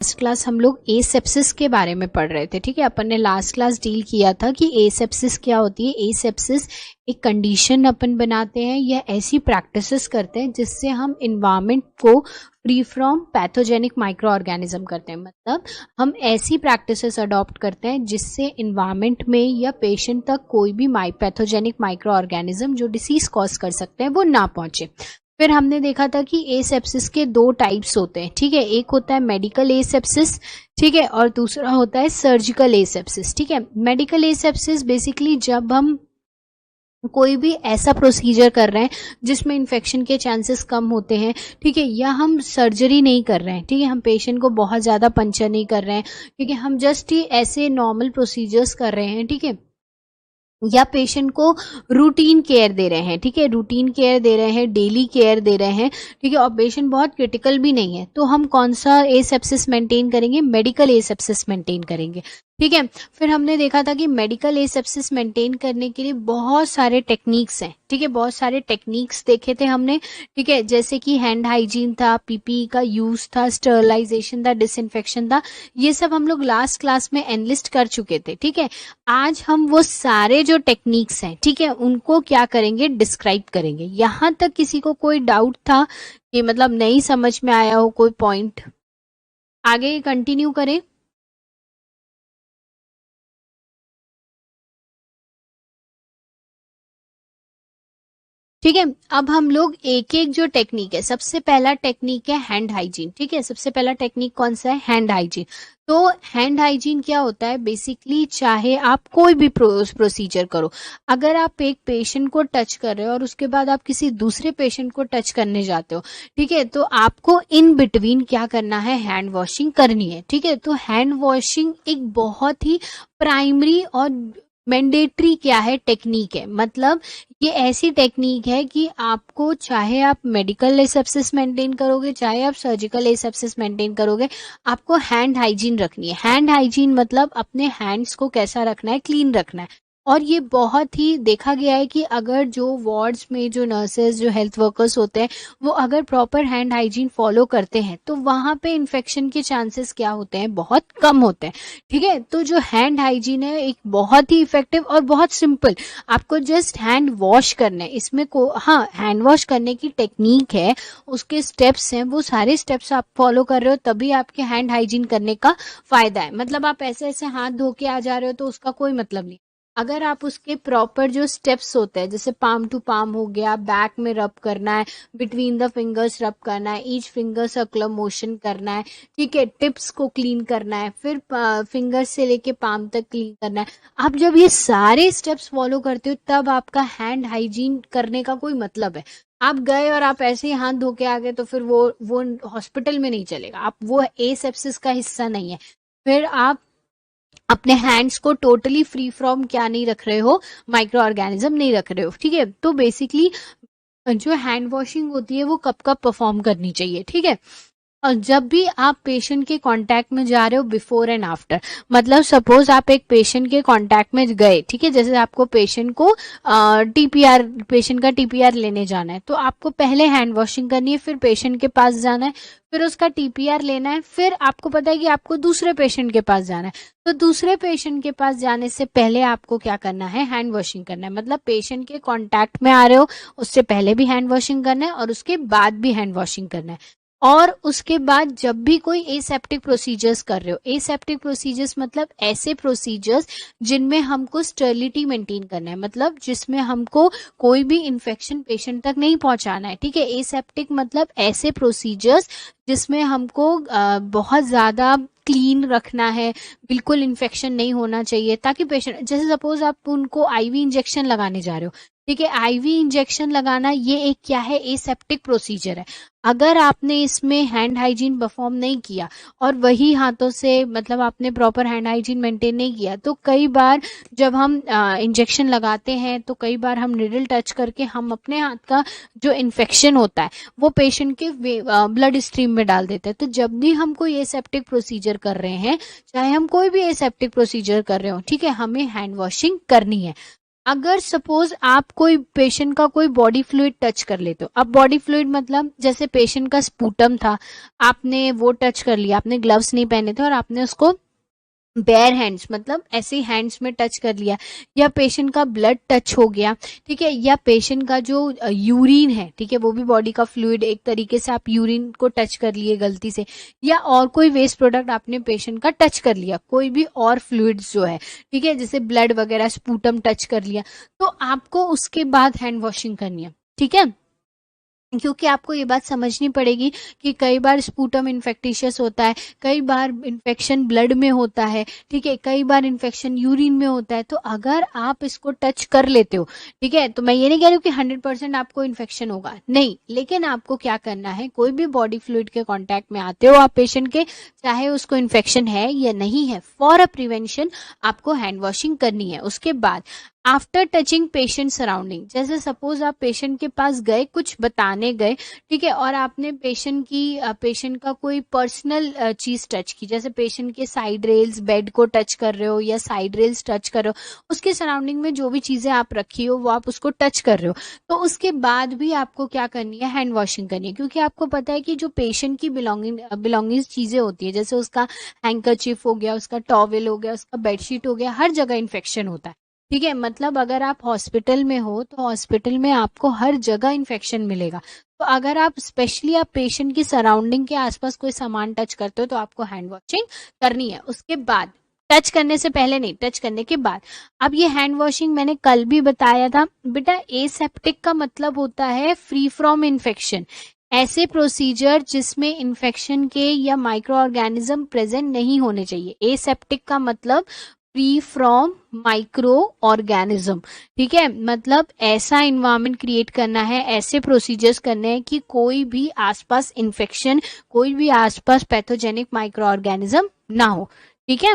Last class हम लोग asepsis के बारे में पढ़ रहे थे। ठीक है, अपन ने लास्ट क्लास डील किया था कि एसेप्सिस क्या होती है। एसेप्सिस एक कंडीशन अपन बनाते हैं या ऐसी प्रैक्टिसेस करते हैं जिससे हम इन्वायरमेंट को free from pathogenic micro organism करते हैं। मतलब हम ऐसी प्रैक्टिसेस अडॉप्ट करते हैं जिससे इन्वायरमेंट में या पेशेंट तक कोई भी पैथोजेनिक माइक्रो ऑर्गेनिज्म जो डिसीज कॉज कर सकते हैं वो ना पहुंचे। फिर हमने देखा था कि एसेप्सिस के दो टाइप्स होते हैं। ठीक है, एक होता है मेडिकल एसेप्सिस, ठीक है, और दूसरा होता है सर्जिकल एसेप्सिस। ठीक है, मेडिकल एसेप्सिस बेसिकली जब हम कोई भी ऐसा प्रोसीजर कर रहे हैं जिसमें इन्फेक्शन के चांसेस कम होते हैं, ठीक है, या हम सर्जरी नहीं कर रहे हैं, ठीक है, हम पेशेंट को बहुत ज़्यादा पंचर नहीं कर रहे हैं, ठीक है, हम जस्ट ही ऐसे नॉर्मल प्रोसीजर्स कर रहे हैं, ठीक है, या पेशेंट को रूटीन केयर दे रहे हैं, ठीक है, रूटीन केयर दे रहे हैं, डेली केयर दे रहे हैं, ठीक है, और पेशेंट बहुत क्रिटिकल भी नहीं है, तो हम कौन सा एसेप्सिस मेंटेन करेंगे? मेडिकल एसेप्सिस मेंटेन करेंगे। ठीक है, फिर हमने देखा था कि मेडिकल एसेप्सिस मेंटेन करने के लिए बहुत सारे टेक्निक्स हैं। ठीक है, बहुत सारे टेक्निक्स देखे थे हमने, ठीक है, जैसे कि हैंड हाइजीन था, पीपीई का यूज था, स्टरलाइजेशन था, डिसइंफेक्शन था, ये सब हम लोग लास्ट क्लास में एनलिस्ट कर चुके थे। ठीक है, आज हम वो सारे जो टेक्निक्स हैं, ठीक है, उनको क्या करेंगे? डिस्क्राइब करेंगे। यहां तक किसी को कोई डाउट था कि मतलब नहीं समझ में आया हो कोई पॉइंट? आगे कंटिन्यू करें? ठीक है, अब हम लोग एक एक जो टेक्निक है, सबसे पहला टेक्निक है हैंड हाइजीन। ठीक है, सबसे पहला टेक्निक कौन सा है? Hand hygiene. तो हैंड हाइजीन क्या होता है? बेसिकली चाहे आप कोई भी प्रोसीजर करो, अगर आप एक पेशेंट को टच कर रहे हो और उसके बाद आप किसी दूसरे पेशेंट को टच करने जाते हो, ठीक है, तो आपको इन बिटवीन क्या करना है? हैंड वॉशिंग करनी है। ठीक है, तो हैंड वॉशिंग एक बहुत ही प्राइमरी और मैंडेटरी क्या है? टेक्निक है। मतलब ये ऐसी टेक्निक है कि आपको, चाहे आप मेडिकल एसेप्सिस मेंटेन करोगे, चाहे आप सर्जिकल एसेप्सिस मेंटेन करोगे, आपको हैंड हाइजीन रखनी है। हैंड हाइजीन मतलब अपने हैंड्स को कैसा रखना है? क्लीन रखना है। और ये बहुत ही देखा गया है कि अगर जो वार्ड्स में जो नर्सेज, जो हेल्थ वर्कर्स होते हैं, वो अगर प्रॉपर हैंड हाइजीन फॉलो करते हैं तो वहां पे इन्फेक्शन के चांसेस क्या होते हैं? बहुत कम होते हैं। ठीक है, तो जो हैंड हाइजीन है एक बहुत ही इफेक्टिव और बहुत सिंपल, आपको जस्ट हैंड वॉश करना है। इसमें को हाँ, हैंड वॉश करने की टेक्निक है, उसके स्टेप्स हैं, वो सारे स्टेप्स आप फॉलो कर रहे हो तभी आपके हैंड हाइजीन करने का फायदा है। मतलब आप ऐसे ऐसे हाथ धो के आ जा रहे हो तो उसका कोई मतलब नहीं। अगर आप उसके प्रॉपर जो स्टेप्स होते हैं, जैसे पाम टू पाम हो गया, बैक में रब करना है, बिटवीन द फिंगर्स रब करना है, ईच फिंगर सर्कुलर मोशन करना है, ठीक है, टिप्स को क्लीन करना है, फिर फिंगर से लेके पाम तक क्लीन करना है। आप जब ये सारे स्टेप्स फॉलो करते हो तब आपका हैंड हाइजीन करने का कोई मतलब है। आप गए और आप ऐसे ही हाथ धो के आ गए तो फिर वो हॉस्पिटल में नहीं चलेगा, आप वो एसेप्सिस का हिस्सा नहीं है। फिर आप अपने हैंड्स को टोटली फ्री फ्रॉम क्या नहीं रख रहे हो? माइक्रो ऑर्गेनिज्म नहीं रख रहे हो। ठीक है, तो बेसिकली जो हैंड वॉशिंग होती है वो कब कब परफॉर्म करनी चाहिए? ठीक है, और जब भी आप पेशेंट के कांटेक्ट में जा रहे हो, बिफोर एंड आफ्टर। मतलब सपोज आप एक पेशेंट के कांटेक्ट में गए, ठीक है, जैसे आपको पेशेंट को टीपीआर, पेशेंट का टीपीआर लेने जाना है, तो आपको पहले हैंड वॉशिंग करनी है, फिर पेशेंट के पास जाना है, फिर उसका टीपीआर लेना है, फिर आपको पता है कि आपको दूसरे पेशेंट के पास जाना है, तो दूसरे पेशेंट के पास जाने से पहले आपको क्या करना है? हैंड वॉशिंग करना है। मतलब पेशेंट के कांटेक्ट में आ रहे हो, उससे पहले भी हैंड वॉशिंग करना है और उसके बाद भी हैंड वॉशिंग करना है। और उसके बाद जब भी कोई एसेप्टिक प्रोसीजर्स कर रहे हो, एसेप्टिक प्रोसीजर्स मतलब ऐसे प्रोसीजर्स जिनमें हमको स्टरलिटी मेंटेन करना है, मतलब जिसमें हमको कोई भी इन्फेक्शन पेशेंट तक नहीं पहुंचाना है। ठीक है, एसेप्टिक मतलब ऐसे प्रोसीजर्स जिसमें हमको बहुत ज्यादा क्लीन रखना है, बिल्कुल इन्फेक्शन नहीं होना चाहिए, ताकि पेशेंट, जैसे सपोज आप उनको आईवी इंजेक्शन लगाने जा रहे हो, ठीक है, आईवी इंजेक्शन लगाना ये एक क्या है? एसेप्टिक प्रोसीजर है। अगर आपने इसमें हैंड हाइजीन परफॉर्म नहीं किया और वही हाथों से, मतलब आपने प्रॉपर हैंड हाइजीन मेंटेन नहीं किया, तो कई बार जब हम इंजेक्शन लगाते हैं तो कई बार हम निडल टच करके हम अपने हाथ का जो इन्फेक्शन होता है वो पेशेंट के ब्लड स्ट्रीम में डाल देते हैं। तो जब भी हम कोई एसेप्टिक प्रोसीजर कर रहे हैं, चाहे हम कोई भी एसेप्टिक प्रोसीजर कर रहे हो, ठीक है, हमें हैंड वॉशिंग करनी है। अगर सपोज आप कोई पेशेंट का कोई बॉडी फ्लूइड टच कर लेते हो, अब बॉडी फ्लूइड मतलब जैसे पेशेंट का स्पूटम था, आपने वो टच कर लिया, आपने ग्लव्स नहीं पहने थे और आपने उसको बेयर हैंड्स मतलब ऐसे हैंड्स में टच कर लिया, या पेशेंट का ब्लड टच हो गया, ठीक है, या पेशेंट का जो यूरिन है, ठीक है, वो भी बॉडी का फ्लूइड, एक तरीके से आप यूरिन को टच कर लिए गलती से, या और कोई वेस्ट प्रोडक्ट आपने पेशेंट का टच कर लिया, कोई भी और फ्लूइड्स जो है, ठीक है, जैसे ब्लड वगैरह स्पूटम टच कर लिया, तो आपको उसके बाद हैंड वॉशिंग करनी है, ठीक है। क्योंकि आपको ये बात समझनी पड़ेगी कि कई बार स्पूटम इन्फेक्टिशियस होता है, कई बार इन्फेक्शन ब्लड में होता है, ठीक है, कई बार इन्फेक्शन यूरिन में होता है, तो अगर आप इसको टच कर लेते हो, ठीक है, तो मैं ये नहीं कह रही हूँ कि 100% आपको इन्फेक्शन होगा, नहीं, लेकिन आपको क्या करना है, कोई भी बॉडी फ्लूइड के कांटेक्ट में आते हो आप पेशेंट के, चाहे उसको इन्फेक्शन है या नहीं है, फॉर अ प्रिवेंशन आपको हैंड वॉशिंग करनी है। उसके बाद आफ्टर टचिंग पेशेंट सराउंडिंग, जैसे सपोज आप पेशेंट के पास गए, कुछ बताने गए, ठीक है, और आपने पेशेंट का कोई पर्सनल चीज टच की, जैसे पेशेंट के साइड रेल्स, बेड को टच कर रहे हो या साइड रेल्स टच कर रहे हो, उसके सराउंडिंग में जो भी चीजें आप रखी हो वो आप उसको टच कर रहे हो, तो उसके बाद भी आपको क्या करनी है, हैंड वॉशिंग करनी है। क्योंकि आपको पता है कि जो पेशेंट की बिलोंगिंग चीजें होती है, जैसे उसका हैंकरचिफ हो गया, उसका टॉवेल हो गया, उसका बेडशीट हो गया, हर जगह इन्फेक्शन होता है, ठीक है, मतलब अगर आप हॉस्पिटल में हो तो हॉस्पिटल में आपको हर जगह इन्फेक्शन मिलेगा, तो अगर आप स्पेशली आप पेशेंट की सराउंडिंग के आसपास कोई सामान टच करते हो तो आपको हैंड वॉशिंग करनी है। उसके बाद, टच करने से पहले नहीं, टच करने के बाद। अब ये हैंड वॉशिंग मैंने कल भी बताया था बेटा, एसेप्टिक का मतलब होता है फ्री फ्रॉम इन्फेक्शन, ऐसे प्रोसीजर जिसमें इन्फेक्शन के या माइक्रो ऑर्गेनिज्म प्रेजेंट नहीं होने चाहिए। एसेप्टिक का मतलब फ्री फ्रॉम माइक्रो ऑर्गेनिज्म, ठीक है, मतलब ऐसा इन्वायरमेंट क्रिएट करना है, ऐसे प्रोसीजर्स करने हैं कि कोई भी आसपास इन्फेक्शन, कोई भी आसपास पैथोजेनिक माइक्रो ऑर्गेनिज्म ना हो, ठीक है।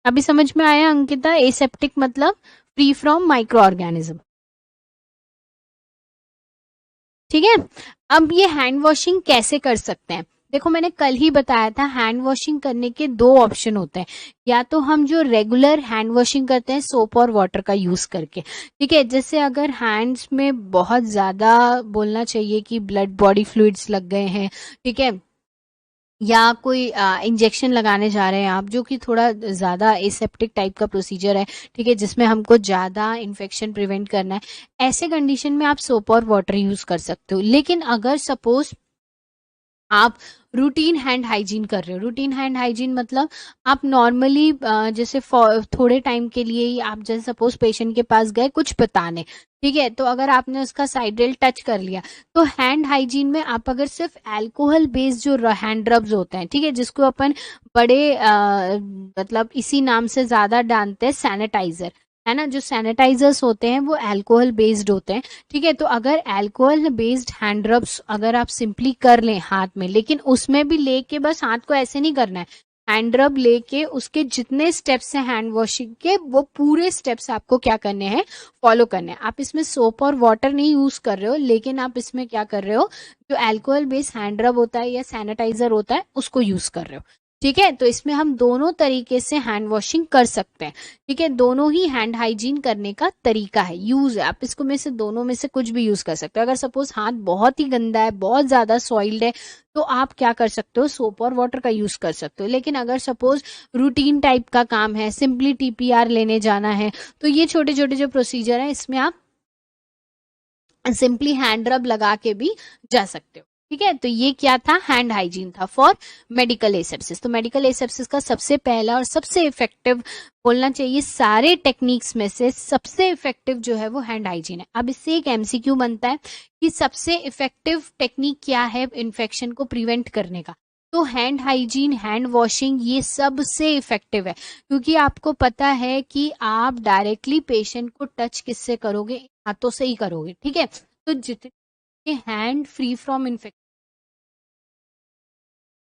अभी समझ में आया अंकिता, एसेप्टिक मतलब फ्री फ्रॉम माइक्रो ऑर्गेनिज्म, ठीक है। अब ये हैंड वॉशिंग कैसे कर सकते हैं, देखो मैंने कल ही बताया था, हैंड वॉशिंग करने के दो ऑप्शन होते हैं, या तो हम जो रेगुलर हैंड वॉशिंग करते हैं सोप और वाटर का यूज करके, ठीक है, जैसे अगर हैंड्स में बहुत ज्यादा बोलना चाहिए कि ब्लड बॉडी फ्लूइड्स लग गए हैं, ठीक है, या कोई इंजेक्शन लगाने जा रहे हैं आप, जो कि थोड़ा ज्यादा एसेप्टिक टाइप का प्रोसीजर है, ठीक है, जिसमें हमको ज्यादा इन्फेक्शन प्रिवेंट करना है, ऐसे कंडीशन में आप सोप और वाटर यूज कर सकते हो। लेकिन अगर सपोज आप रूटीन हैंड हाइजीन कर रहे हो, रूटीन हैंड हाइजीन मतलब आप नॉर्मली जैसे थोड़े टाइम के लिए ही आप जैसे सपोज पेशेंट के पास गए कुछ बताने, ठीक है, तो अगर आपने उसका साइड रेल टच कर लिया, तो हैंड हाइजीन में आप अगर सिर्फ अल्कोहल बेस्ड जो हैंड रब्स होते हैं, ठीक है, जिसको अपन बड़े मतलब इसी नाम से ज्यादा जानते हैं सैनिटाइजर, है ना, जो सैनिटाइजर्स होते हैं वो अल्कोहल बेस्ड होते हैं, ठीक है, तो अगर अल्कोहल बेस्ड हैंड रब्स अगर आप सिंपली कर लें हाथ में, लेकिन उसमें भी लेके बस हाथ को ऐसे नहीं करना है, हैंड रब लेके उसके जितने स्टेप्स हैं हैंड वॉशिंग के, वो पूरे स्टेप्स आपको क्या करने हैं, फॉलो करने हैं। आप इसमें सोप और वाटर नहीं यूज कर रहे हो, लेकिन आप इसमें क्या कर रहे हो, जो अल्कोहल बेस्ड हैंड रब होता है या सैनिटाइजर होता है उसको यूज कर रहे हो, ठीक है, तो इसमें हम दोनों तरीके से हैंड वॉशिंग कर सकते हैं, ठीक है, दोनों ही हैंड हाइजीन करने का तरीका है, यूज है, आप इसको में से दोनों में से कुछ भी यूज कर सकते हो। अगर सपोज हाथ बहुत ही गंदा है, बहुत ज्यादा सॉइल्ड है, तो आप क्या कर सकते हो, सोप और वाटर का यूज कर सकते हो। लेकिन अगर सपोज रूटीन टाइप का काम है, सिंपली टीपीआर लेने जाना है, तो ये छोटे छोटे जो प्रोसीजर है इसमें आप सिंपली हैंड रब लगा के भी जा सकते हो, ठीक है। तो ये क्या था, हैंड हाइजीन था फॉर मेडिकल एसेप्सिस। तो मेडिकल एसेप्सिस का सबसे पहला और सबसे इफेक्टिव बोलना चाहिए सारे टेक्निक्स में से सबसे इफेक्टिव जो है वो हैंड हाइजीन है। अब इससे एक एमसीक्यू बनता है कि सबसे इफेक्टिव टेक्निक क्या है इन्फेक्शन को प्रिवेंट करने का, तो हैंड हाइजीन, हैंड वॉशिंग, ये सबसे इफेक्टिव है, क्योंकि आपको पता है कि आप डायरेक्टली पेशेंट को टच किससे करोगे, हाथों से ही करोगे, ठीक है। तो जितने हैंड फ्री फ्रॉम इन्फेक्शन,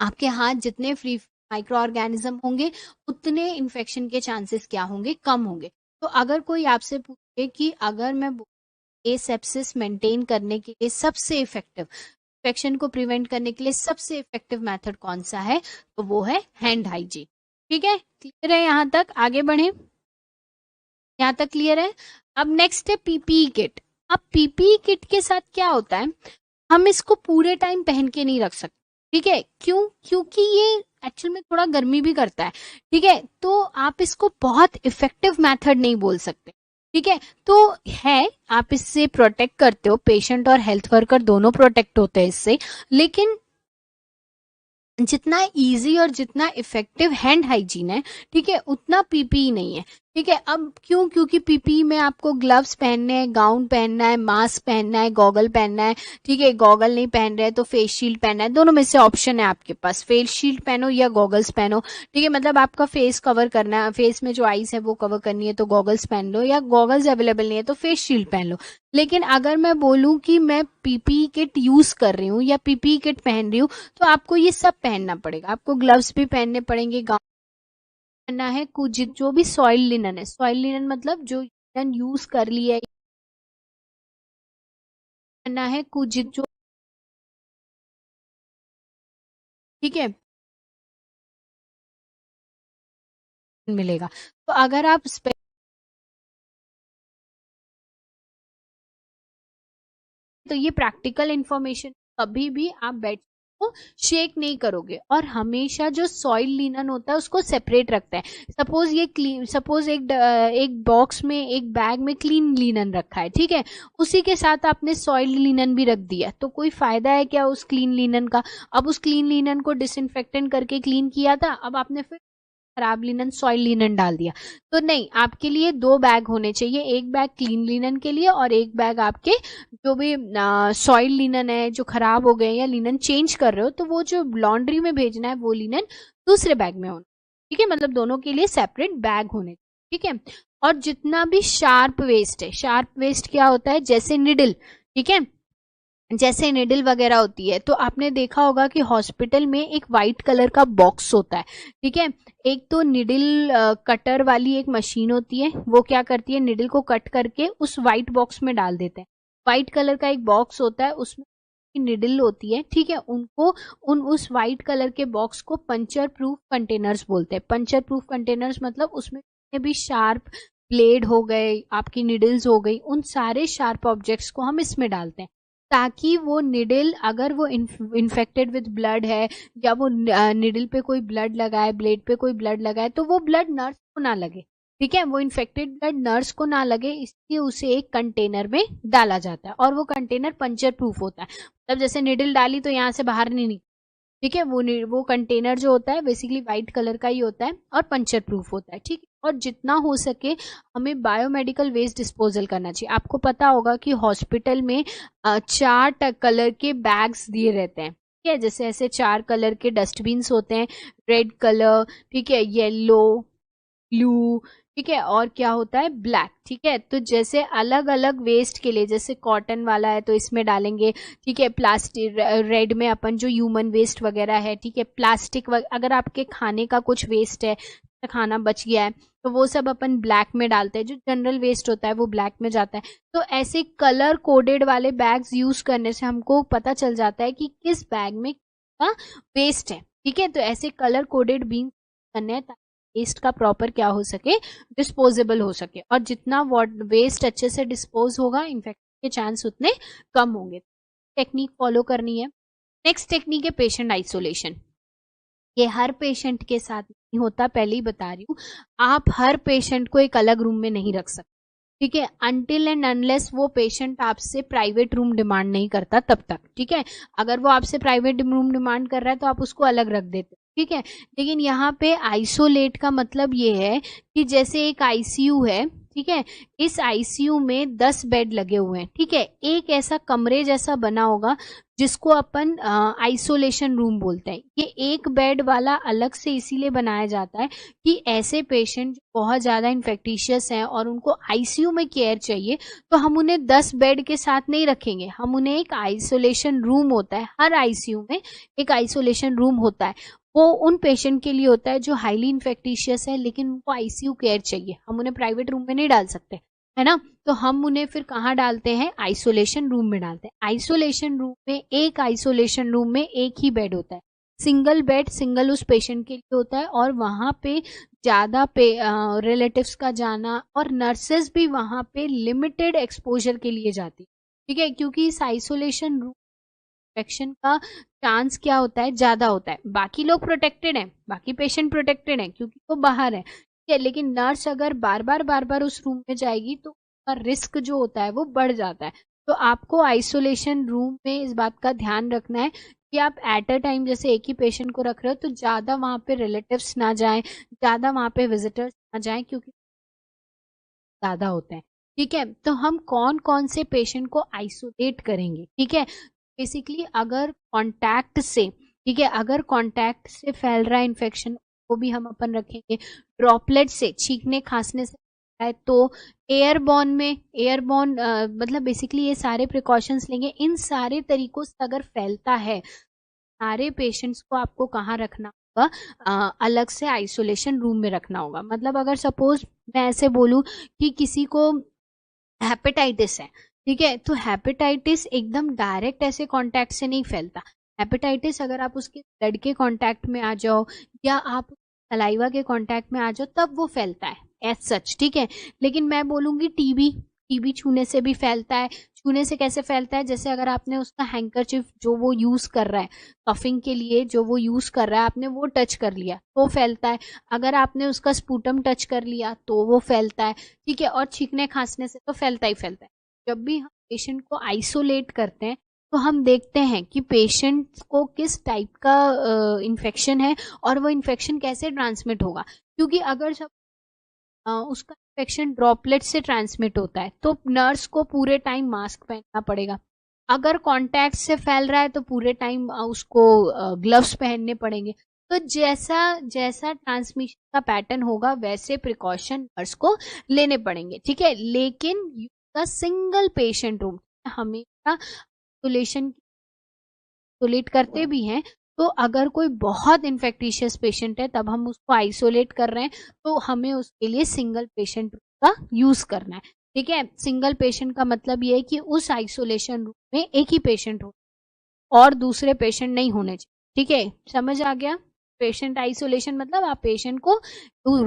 आपके हाथ जितने फ्री माइक्रो ऑर्गेनिज्म होंगे, उतने इन्फेक्शन के चांसेस क्या होंगे, कम होंगे। तो अगर कोई आपसे पूछे कि अगर मैं एसेप्सिस मेंटेन करने के लिए सबसे इफेक्टिव, इन्फेक्शन को प्रिवेंट करने के लिए सबसे इफेक्टिव मेथड कौन सा है, तो वो है हैंड हाइजीन, ठीक है। क्लियर है, यहाँ तक आगे बढ़े। यहाँ तक क्लियर है। अब नेक्स्ट है पीपीई किट। अब पीपीई किट के साथ क्या होता है, हम इसको पूरे टाइम पहन के नहीं रख सकते, ठीक है, क्यों, क्योंकि ये एक्चुअल में थोड़ा गर्मी भी करता है, ठीक है, तो आप इसको बहुत इफेक्टिव मेथड नहीं बोल सकते, ठीक है, तो है आप इससे प्रोटेक्ट करते हो, पेशेंट और हेल्थ वर्कर दोनों प्रोटेक्ट होते हैं इससे, लेकिन जितना इजी और जितना इफेक्टिव हैंड हाइजीन है, ठीक है, उतना पीपीई नहीं है, ठीक है। अब क्यों, क्योंकि पीपीई में आपको ग्लव्स पहनने हैं, गाउन पहनना है, मास्क पहनना है, गॉगल पहनना है, ठीक है, गॉगल नहीं पहन रहे तो फेस शील्ड पहनना है, दोनों में से ऑप्शन है आपके पास, फेस शील्ड पहनो या गॉगल्स पहनो, ठीक है, मतलब आपका फेस कवर करना है, फेस में जो आईज है वो कवर करनी है तो गॉगल्स पहन लो, या गॉगल्स अवेलेबल नहीं है तो फेस शील्ड पहन लो। लेकिन अगर मैं बोलूं कि मैं पीपीई किट यूज कर रही हूँ या पीपीई किट पहन रही हूँ, तो आपको ये सब पहनना पड़ेगा, आपको ग्लव्स भी पहनने पड़ेंगे, गाउन पहनना है, कुछ जो भी सॉइल लिनन है, सॉइल लिनन मतलब जो लिनन यूज कर लिया है, पहनना है, कुछ जो, ठीक है, मिलेगा। तो अगर आप तो ये प्रैक्टिकल इंफॉर्मेशन, कभी भी आप बेड को शेक नहीं करोगे, और हमेशा जो सॉइल लिनन होता है उसको सेपरेट रखता है। सपोज ये क्लीन, सपोज एक बॉक्स में, एक बैग में क्लीन लिनन रखा है, ठीक है, उसी के साथ आपने सॉइल लिनन भी रख दिया, तो कोई फायदा है क्या उस क्लीन लिनन का? अब उस क्लीन लिनन को डिसइंफेक्टेंट करके क्लीन किया था, अब आपने फिर खराब लिनन, सॉइल लिनन डाल दिया, तो नहीं, आपके लिए दो बैग होने चाहिए, एक बैग क्लीन लिनन के लिए और एक बैग आपके जो भी सॉइल लिनन है जो खराब हो गए या लिनन चेंज कर रहे हो, तो वो जो लॉन्ड्री में भेजना है वो लिनन दूसरे बैग में होना, ठीक है, मतलब दोनों के लिए सेपरेट बैग होने, ठीक है। और जितना भी शार्प वेस्ट है, शार्प वेस्ट क्या होता है, जैसे निडल, ठीक है, जैसे निडल वगैरह होती है, तो आपने देखा होगा कि हॉस्पिटल में एक वाइट कलर का बॉक्स होता है, ठीक है, एक तो निडल कटर वाली एक मशीन होती है, वो क्या करती है, निडल को कट करके उस वाइट बॉक्स में डाल देते हैं, वाइट कलर का एक बॉक्स होता है, उसमें निडल होती है, ठीक है, उनको उस वाइट कलर के बॉक्स को पंचर प्रूफ कंटेनर्स बोलते हैं। पंचर प्रूफ कंटेनर्स मतलब उसमें भी शार्प ब्लेड हो गए, आपकी निडल्स हो गई, उन सारे शार्प ऑब्जेक्ट्स को हम इसमें डालते हैं, ताकि वो निडल अगर वो इन्फेक्टेड विद ब्लड है, या वो निडल पे कोई ब्लड लगा है, ब्लेड पे कोई ब्लड लगा है, तो वो ब्लड नर्स को ना लगे, ठीक है, वो इन्फेक्टेड ब्लड नर्स को ना लगे, इसलिए उसे एक कंटेनर में डाला जाता है, और वो कंटेनर पंचर प्रूफ होता है, मतलब जैसे निडल डाली तो यहाँ से बाहर नहीं निकली, ठीक है, वो कंटेनर जो होता है बेसिकली व्हाइट कलर का ही होता है और पंचर प्रूफ होता है, ठीक है। और जितना हो सके हमें बायोमेडिकल वेस्ट डिस्पोजल करना चाहिए। आपको पता होगा कि हॉस्पिटल में 4 कलर के बैग्स दिए रहते हैं, ठीक है, जैसे ऐसे 4 कलर के डस्टबिन्स होते हैं, रेड कलर, ठीक है, येलो, ब्लू, ठीक है, और क्या होता है, ब्लैक, ठीक है, तो जैसे अलग अलग वेस्ट के लिए, जैसे कॉटन वाला है तो इसमें डालेंगे, ठीक है, प्लास्टिक, रेड में अपन जो ह्यूमन वेस्ट वगैरह है, ठीक है, प्लास्टिक अगर आपके खाने का कुछ वेस्ट है, खाना बच गया है, तो वो सब अपन ब्लैक में डालते हैं, जो जनरल वेस्ट होता है वो ब्लैक में जाता है। तो ऐसे कलर कोडेड वाले बैग्स यूज करने से हमको पता चल जाता है कि किस बैग में का वेस्ट है, ठीक है, तो ऐसे कलर कोडेड बीन करने हैं ताकि वेस्ट का प्रॉपर क्या हो सके, डिस्पोजेबल हो सके, और जितना वेस्ट अच्छे से डिस्पोज होगा, इन्फेक्शन के चांस उतने कम होंगे। टेक्निक फॉलो करनी है। नेक्स्ट टेक्निक है पेशेंट आइसोलेशन। ये हर पेशेंट के साथ नहीं होता, पहले ही बता रही हूँ, आप हर पेशेंट को एक अलग रूम में नहीं रख सकते, ठीक है, अनटिल एंड अनलेस वो पेशेंट आपसे प्राइवेट रूम डिमांड नहीं करता तब तक, ठीक है, अगर वो आपसे प्राइवेट रूम डिमांड कर रहा है तो आप उसको अलग रख देते, ठीक है। लेकिन यहाँ पे आइसोलेट का मतलब ये है कि जैसे एक आईसीयू है, ठीक है, इस आईसीयू में 10 बेड लगे हुए हैं, ठीक है, एक ऐसा कमरे जैसा बना होगा जिसको अपन आइसोलेशन रूम बोलते हैं। ये एक बेड वाला अलग से इसीलिए बनाया जाता है कि ऐसे पेशेंट बहुत ज्यादा इन्फेक्टिशियस हैं और उनको आईसीयू में केयर चाहिए, तो हम उन्हें 10 बेड के साथ नहीं रखेंगे, हम उन्हें एक आइसोलेशन रूम होता है, हर आईसीयू में एक आइसोलेशन रूम होता है, वो उन पेशेंट के लिए होता है जो हाईली इन्फेक्टिशियस है लेकिन उनको आईसीयू केयर चाहिए, हम उन्हें प्राइवेट रूम में नहीं डाल सकते, है ना, तो हम उन्हें फिर कहाँ डालते हैं, आइसोलेशन रूम में डालते हैं। आइसोलेशन रूम में एक ही बेड होता है, सिंगल बेड सिंगल उस पेशेंट के लिए होता है, और वहां पे ज्यादा पे रिलेटिव्स का जाना, और नर्सेस भी वहां पे लिमिटेड एक्सपोजर के लिए जाती, ठीक है, क्योंकि इस आइसोलेशन रूम इन्फेक्शन का चांस क्या होता है, ज्यादा होता है। बाकी लोग प्रोटेक्टेड हैं, बाकी पेशेंट प्रोटेक्टेड हैं क्योंकि वो बाहर है, ठीक है, लेकिन नर्स अगर बार बार उस रूम में जाएगी तो उसका रिस्क जो होता है वो बढ़ जाता है। तो आपको आइसोलेशन रूम में इस बात का ध्यान रखना है कि आप एट अ टाइम जैसे एक ही पेशेंट को रख रहे हो तो ज्यादा वहां पे रिलेटिव्स ना जाएं, ज्यादा वहां पे विजिटर्स ना जाएं, क्योंकि ज्यादा होते हैं, ठीक है। तो हम कौन कौन से पेशेंट को आइसोलेट करेंगे, ठीक है। बेसिकली अगर कांटेक्ट से, ठीक है, अगर कांटेक्ट से फैल रहा है इन्फेक्शन, वो भी हम अपन रखेंगे। ड्रॉपलेट से, छींकने खांसने से है तो एयरबॉर्न में, एयरबॉर्न मतलब बेसिकली ये सारे प्रिकॉशंस लेंगे। इन सारे तरीकों से अगर फैलता है, सारे पेशेंट्स को आपको कहाँ रखना होगा, अलग से आइसोलेशन रूम में रखना होगा। मतलब अगर सपोज मैं ऐसे बोलूं कि किसी को हेपेटाइटिस है, ठीक है, तो हेपेटाइटिस एकदम डायरेक्ट ऐसे कांटेक्ट से नहीं फैलता। हेपेटाइटिस अगर आप उसके ब्लड के कांटेक्ट में आ जाओ या आप सलाइवा के कांटेक्ट में आ जाओ तब वो फैलता है एज सच, ठीक है। लेकिन मैं बोलूंगी टीबी, टीबी छूने से भी फैलता है। छूने से कैसे फैलता है, जैसे अगर आपने उसका हैंकरचिफ जो वो यूज कर रहा है कफिंग के लिए, जो वो यूज कर रहा है, आपने वो टच कर लिया तो फैलता है। अगर आपने उसका स्पूटम टच कर लिया तो वो फैलता है, ठीक है। और छींकने खांसने से तो फैलता ही फैलता है। जब भी हम पेशेंट को आइसोलेट करते हैं तो हम देखते हैं कि पेशेंट को किस टाइप का इन्फेक्शन है और वो इन्फेक्शन कैसे ट्रांसमिट होगा। क्योंकि अगर सब उसका इन्फेक्शन ड्रॉपलेट से ट्रांसमिट होता है तो नर्स को पूरे टाइम मास्क पहनना पड़ेगा। अगर कांटेक्ट से फैल रहा है तो पूरे टाइम उसको ग्लव्स पहनने पड़ेंगे। तो जैसा जैसा ट्रांसमिशन का पैटर्न होगा वैसे प्रिकॉशन नर्स को लेने पड़ेंगे, ठीक है। लेकिन का सिंगल पेशेंट रूम हमेशा आइसोलेशन आइसोलेट करते भी हैं। तो अगर कोई बहुत इन्फेक्टिशियस पेशेंट है तब हम उसको आइसोलेट कर रहे हैं तो हमें उसके लिए सिंगल पेशेंट का यूज करना है, ठीक है। सिंगल पेशेंट का मतलब ये है कि उस आइसोलेशन रूम में एक ही पेशेंट हो और दूसरे पेशेंट नहीं होने चाहिए, ठीक है। समझ आ गया। पेशेंट आइसोलेशन मतलब आप पेशेंट को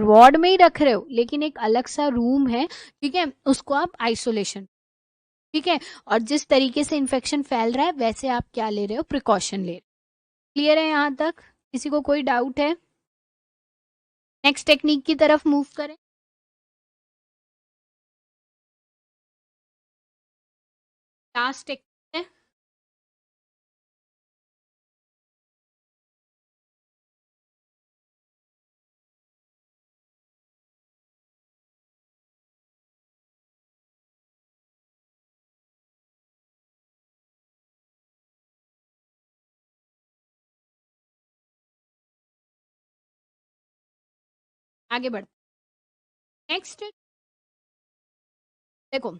वार्ड में ही रख रहे हो लेकिन एक अलग सा रूम है, ठीक है, उसको आप आइसोलेशन, ठीक है। और जिस तरीके से इन्फेक्शन फैल रहा है वैसे आप क्या ले रहे हो, प्रिकॉशन ले रहे हो। क्लियर है यहाँ तक, किसी को कोई डाउट है? नेक्स्ट टेक्निक की तरफ मूव करें। लास्ट टेक्निक है, आगे बढ़ते। नेक्स्ट देखो,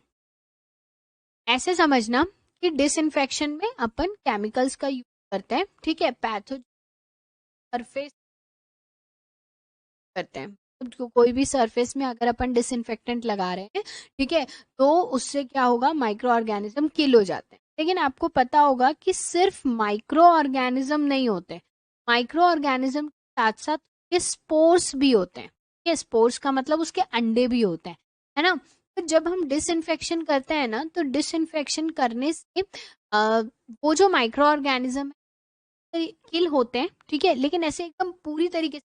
ऐसे समझना कि डिसइंफेक्शन में अपन केमिकल्स का यूज करते हैं, ठीक है। पैथोजन सरफेस करते हैं तो कोई भी सरफेस में अगर अपन डिसइंफेक्टेंट लगा रहे हैं, ठीक है, तो उससे क्या होगा, माइक्रो ऑर्गेनिज्म किल हो जाते हैं। लेकिन आपको पता होगा कि सिर्फ माइक्रो ऑर्गेनिज्म नहीं होते, माइक्रो ऑर्गेनिज्म के साथ साथ के स्पोर्स भी होते हैं, ठीक है। स्पोर्स का मतलब उसके अंडे भी होते हैं, है ना। तो जब हम डिसइंफेक्शन करते हैं ना तो डिसइंफेक्शन करने से वो जो माइक्रो ऑर्गेनिज्म किल होते हैं, ठीक है, लेकिन ऐसे एकदम पूरी तरीके से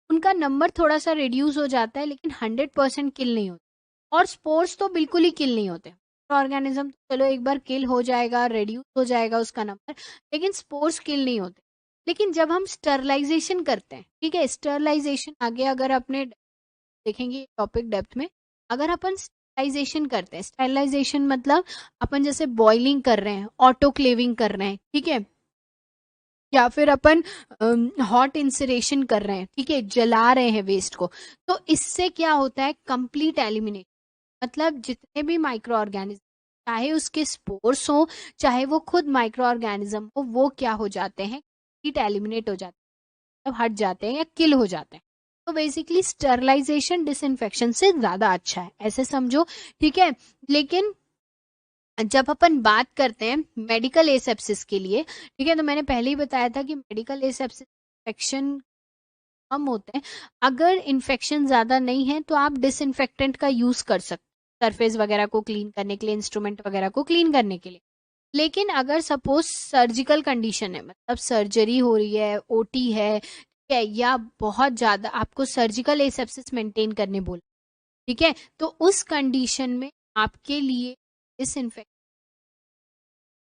उनका नंबर थोड़ा सा रिड्यूस हो जाता है लेकिन 100% किल नहीं होता। और स्पोर्स तो बिल्कुल ही किल नहीं होते। ऑर्गेनिज्म तो चलो एक बार किल हो जाएगा, रिड्यूस हो जाएगा उसका नंबर, लेकिन स्पोर्स किल नहीं होते। लेकिन जब हम स्टरलाइजेशन करते हैं, ठीक है, स्टरलाइजेशन आगे अगर अपने देखेंगे टॉपिक डेप्थ में, अगर अपन स्टरलाइजेशन करते हैं, स्टरलाइजेशन मतलब अपन जैसे बॉइलिंग कर रहे हैं, ऑटोक्लेविंग कर रहे हैं, ठीक है, या फिर अपन हॉट इंसरेशन कर रहे हैं, ठीक है, जला रहे हैं वेस्ट को, तो इससे क्या होता है, कंप्लीट एलिमिनेट, मतलब जितने भी माइक्रो ऑर्गेनिज्म, चाहे उसके स्पोर्स हो चाहे वो खुद माइक्रो ऑर्गेनिज्म हो, वो क्या हो जाते हैं, कंप्लीट एलिमिनेट हो जाते हैं, मतलब हट जाते हैं या किल हो जाते हैं। तो बेसिकली स्टरलाइजेशन डिसइंफेक्शन से ज्यादा अच्छा है, ऐसे समझो, ठीक है। लेकिन जब अपन बात करते हैं मेडिकल एसेप्सिस के लिए, ठीक है, तो मैंने पहले ही बताया था कि मेडिकल एसेप्सिस इन्फेक्शन कम होते हैं। अगर इन्फेक्शन ज्यादा नहीं है तो आप डिसइंफेक्टेंट का यूज कर सकते हैं सरफेस वगैरह को क्लीन करने के लिए, इंस्ट्रूमेंट वगैरह को क्लीन करने के लिए। लेकिन अगर सपोज सर्जिकल कंडीशन है, मतलब सर्जरी हो रही है, ओटी है, ठीक है, या बहुत ज्यादा आपको सर्जिकल एसेप्सिस मेंटेन करने बोला, ठीक है, तो उस कंडीशन में आपके लिए डिसइंफेक्ट,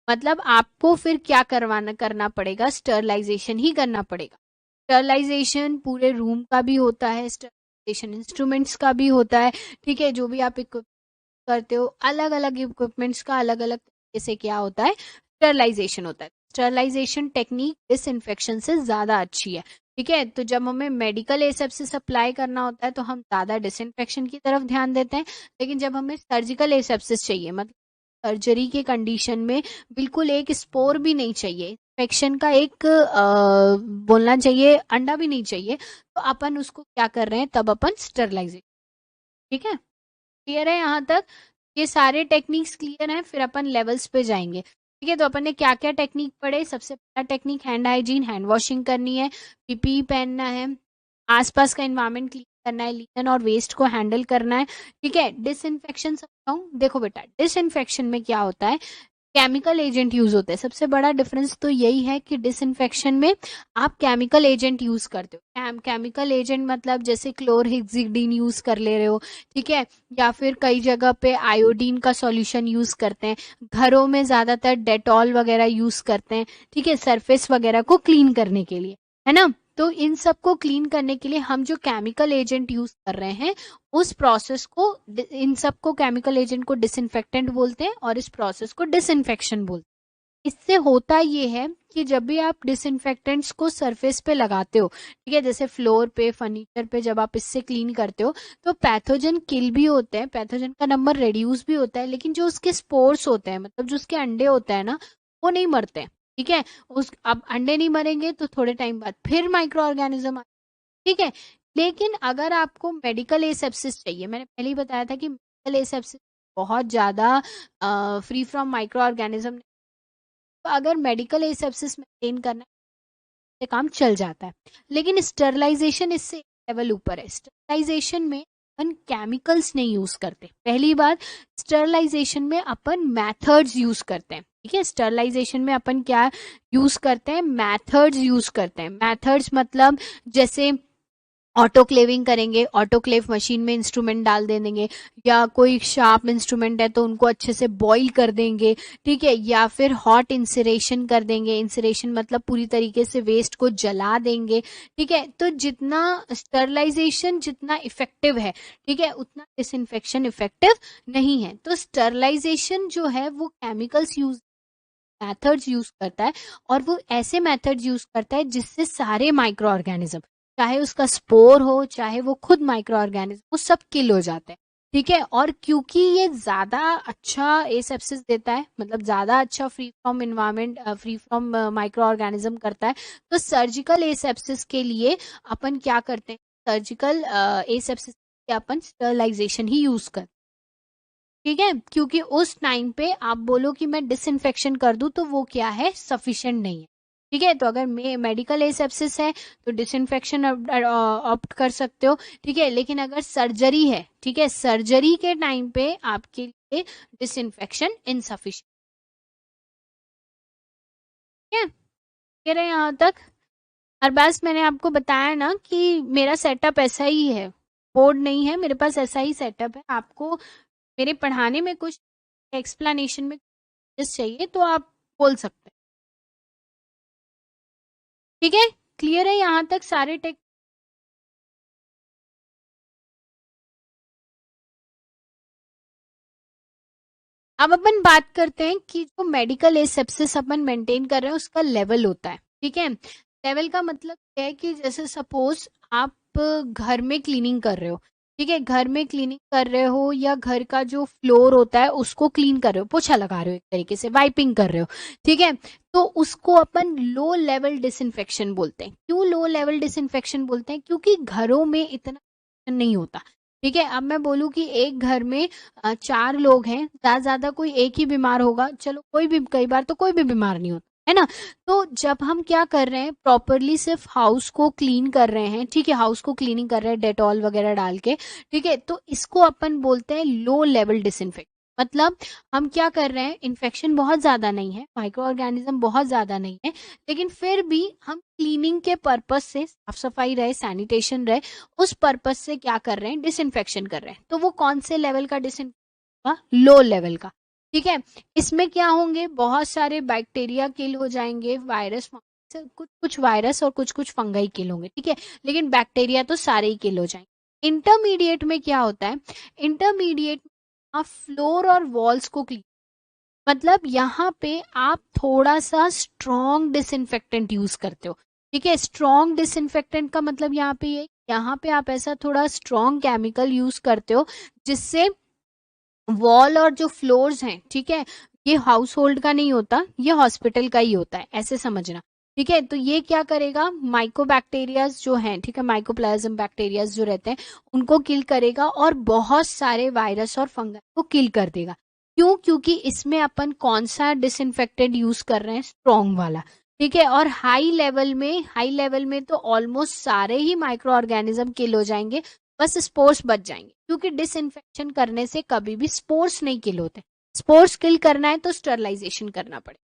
मतलब आपको फिर क्या करना पड़ेगा, स्टरलाइजेशन ही करना पड़ेगा। स्टरलाइजेशन पूरे रूम का भी होता है, स्टरलाइजेशन इंस्ट्रूमेंट्स का भी होता है, ठीक है, जो भी आप करते हो अलग अलग इक्विपमेंट्स का अलग अलग तरीके से क्या होता है, स्टरलाइजेशन होता है। स्टरलाइजेशन टेक्निक डिसइंफेक्शन से ज्यादा अच्छी है, ठीक है। तो जब हमें मेडिकल एसेप्सिस अप्लाई करना होता है तो हम ज्यादा डिसइंफेक्शन की तरफ ध्यान देते हैं, लेकिन जब हमें सर्जिकल एसेप्सिस चाहिए, मतलब सर्जरी के कंडीशन में बिल्कुल एक स्पोर भी नहीं चाहिए, इन्फेक्शन का एक बोलना चाहिए अंडा भी नहीं चाहिए, तो अपन उसको क्या कर रहे हैं, तब अपन स्टरलाइजेशन, ठीक है। क्लियर है यहाँ तक? ये सारे टेक्निक्स क्लियर हैं, फिर अपन लेवल्स पे जाएंगे, ठीक है। तो अपन ने क्या क्या टेक्निक पढ़े, सबसे पहला technique hand hygiene, hand washing करनी है, पीपीई पहनना है, आसपास का एनवायरनमेंट क्लीन करना है, लिनन और वेस्ट को हैंडल करना है, ठीक है। डिसइंफेक्शन समझाऊं, देखो बेटा, डिसइंफेक्शन में क्या होता है, केमिकल एजेंट यूज होते हैं। सबसे बड़ा डिफरेंस तो यही है कि डिसइंफेक्शन में आप केमिकल एजेंट यूज करते हो। केमिकल एजेंट मतलब जैसे क्लोरहेक्सिडिन यूज कर ले रहे हो, ठीक है, या फिर कई जगह पे आयोडीन का सॉल्यूशन यूज करते हैं, घरों में ज्यादातर डेटॉल वगैरह यूज करते हैं, ठीक है, सरफेस वगैरह को क्लीन करने के लिए, है ना। तो इन सब को क्लीन करने के लिए हम जो केमिकल एजेंट यूज कर रहे हैं, उस प्रोसेस को, इन सब को केमिकल एजेंट को डिसइंफेक्टेंट बोलते हैं और इस प्रोसेस को डिसइंफेक्शन बोलते हैं। इससे होता ये है कि जब भी आप डिसइंफेक्टेंट्स को सरफेस पे लगाते हो, ठीक है, जैसे फ्लोर पे, फर्नीचर पे, जब आप इससे क्लीन करते हो तो पैथोजन किल भी होते हैं, पैथोजन का नंबर रिड्यूस भी होता है, लेकिन जो उसके स्पोर्स होते हैं, मतलब जो उसके अंडे होते हैं ना, वो नहीं मरते हैं, ठीक है। उस अब अंडे नहीं मरेंगे तो थोड़े टाइम बाद फिर माइक्रो ऑर्गेनिज्म, ठीक है। लेकिन अगर आपको मेडिकल एसेप्सिस चाहिए, मैंने पहले ही बताया था कि मेडिकल एसेप्सिस बहुत ज्यादा फ्री फ्रॉम माइक्रो ऑर्गेनिज्म, तो अगर मेडिकल एसेप्सिस मेंटेन करना है तो काम चल जाता है। लेकिन स्टरलाइजेशन इससे लेवल ऊपर है। स्टरलाइजेशन में अपन केमिकल्स नहीं यूज करते, पहली बात। स्टरलाइजेशन में अपन मेथड्स यूज करते हैं, ठीक है। स्टरलाइजेशन में अपन क्या यूज करते हैं, मेथड्स यूज करते हैं। मेथड्स मतलब जैसे ऑटोक्लेविंग करेंगे, ऑटोक्लेव मशीन में इंस्ट्रूमेंट डाल दे देंगे, या कोई शार्प इंस्ट्रूमेंट है तो उनको अच्छे से बॉईल कर देंगे, ठीक है, या फिर हॉट इंसरेशन कर देंगे। इंसरेशन मतलब पूरी तरीके से वेस्ट को जला देंगे, ठीक है। तो जितना स्टरलाइजेशन जितना इफेक्टिव है, ठीक है, उतना डिसइंफेक्शन इफेक्टिव नहीं है। तो स्टरलाइजेशन जो है वो केमिकल्स यूज, मेथड्स यूज करता है, और वो ऐसे मेथड्स यूज करता है जिससे सारे माइक्रो ऑर्गेनिज्म, चाहे उसका स्पोर हो चाहे वो खुद माइक्रो ऑर्गेनिज्म, वो सब किल हो जाते हैं, ठीक है। और क्योंकि ये ज्यादा अच्छा एसेप्सिस देता है, मतलब ज्यादा अच्छा free from environment, free from micro organism करता है, तो सर्जिकल एसेप्सिस के लिए अपन क्या करते हैं, सर्जिकल एसेप्सिस के अपन स्टरलाइजेशन ही यूज करते हैं, ठीक है। क्योंकि उस टाइम पे आप बोलो कि मैं डिसइंफेक्शन कर दूं तो वो क्या है, सफिशिएंट नहीं है, ठीक है। तो अगर मेडिकल एसेप्सिस है तो डिसइंफेक्शन ऑप्ट कर सकते हो, ठीक है। लेकिन अगर सर्जरी है, ठीक है, सर्जरी के टाइम पे आपके लिए डिसइंफेक्शन इनसफिशिएंट है। कह रहे यहाँ तक? और बस मैंने आपको बताया ना कि मेरा सेटअप ऐसा ही है, बोर्ड नहीं है मेरे पास, ऐसा ही सेटअप है। आपको मेरे पढ़ाने में कुछ एक्सप्लेनेशन में चाहिए तो आप बोल सकते हैं, ठीक है। क्लियर है यहाँ तक सारे टेक? अब अपन बात करते हैं कि जो मेडिकल एसेप्सिस अपन मेंटेन कर रहे हैं उसका लेवल होता है, ठीक है। लेवल का मतलब क्या है कि जैसे सपोज आप घर में क्लीनिंग कर रहे हो, ठीक है, घर में क्लीनिंग कर रहे हो या घर का जो फ्लोर होता है उसको क्लीन कर रहे हो, पोछा लगा रहे हो, एक तरीके से वाइपिंग कर रहे हो, ठीक है। तो उसको अपन लो लेवल डिसइंफेक्शन बोलते हैं। क्यों लो लेवल डिसइंफेक्शन बोलते हैं? क्योंकि घरों में इतना नहीं होता, ठीक है, अब मैं बोलूँ कि एक घर में 4 लोग हैं, ज्यादा कोई एक ही बीमार होगा, चलो कोई भी, कई बार तो कोई भी बीमार नहीं होता है ना। तो जब हम क्या कर रहे हैं, प्रॉपरली सिर्फ हाउस को क्लीन कर रहे हैं, ठीक है, हाउस को क्लीनिंग कर रहे हैं डेटॉल वगैरह डाल के, ठीक है, तो इसको अपन बोलते हैं लो लेवल डिसइंफेक्ट। मतलब हम क्या कर रहे हैं, इन्फेक्शन बहुत ज्यादा नहीं है, माइक्रो ऑर्गेनिज्म बहुत ज्यादा नहीं है, लेकिन फिर भी हम क्लीनिंग के पर्पज से, साफ सफाई रहे, सैनिटेशन रहे, उस पर्पज से क्या कर रहे हैं, डिसइंफेक्शन कर रहे हैं। तो वो कौन से लेवल का डिसइंफेक्शन, लो लेवल का, ठीक है। इसमें क्या होंगे, बहुत सारे बैक्टीरिया किल हो जाएंगे, वायरस, कुछ कुछ वायरस और कुछ कुछ फंगाई किल होंगे, ठीक है, लेकिन बैक्टीरिया तो सारे ही किल हो जाएंगे। इंटरमीडिएट में क्या होता है, इंटरमीडिएट आप फ्लोर और वॉल्स को क्लीन, मतलब यहाँ पे आप थोड़ा सा स्ट्रॉन्ग डिसइंफेक्टेंट यूज करते हो, ठीक है। स्ट्रॉन्ग डिसइंफेक्टेंट का मतलब यहाँ पे ये, यहाँ पे आप ऐसा थोड़ा स्ट्रॉन्ग केमिकल यूज करते हो जिससे वॉल और जो फ्लोर्स हैं, ठीक है, ये हाउस होल्ड का नहीं होता, ये हॉस्पिटल का ही होता है, ऐसे समझना, ठीक है। तो ये क्या करेगा, माइकोबैक्टीरियाज जो हैं, ठीक है, माइकोप्लाज्म बैक्टीरियाज जो रहते हैं उनको किल करेगा और बहुत सारे वायरस और फंगस को किल कर देगा। क्यों, क्योंकि इसमें अपन कौन सा डिसइंफेक्टेंट यूज कर रहे हैं, स्ट्रॉन्ग वाला, ठीक है। और हाई लेवल में तो ऑलमोस्ट सारे ही माइक्रो ऑर्गेनिज्म किल हो जाएंगे, बस स्पोर्स बच जाएंगे, क्योंकि डिसइंफेक्शन करने से कभी भी स्पोर्स नहीं किल होते। स्पोर्स किल करना है तो स्टरलाइजेशन करना पड़े,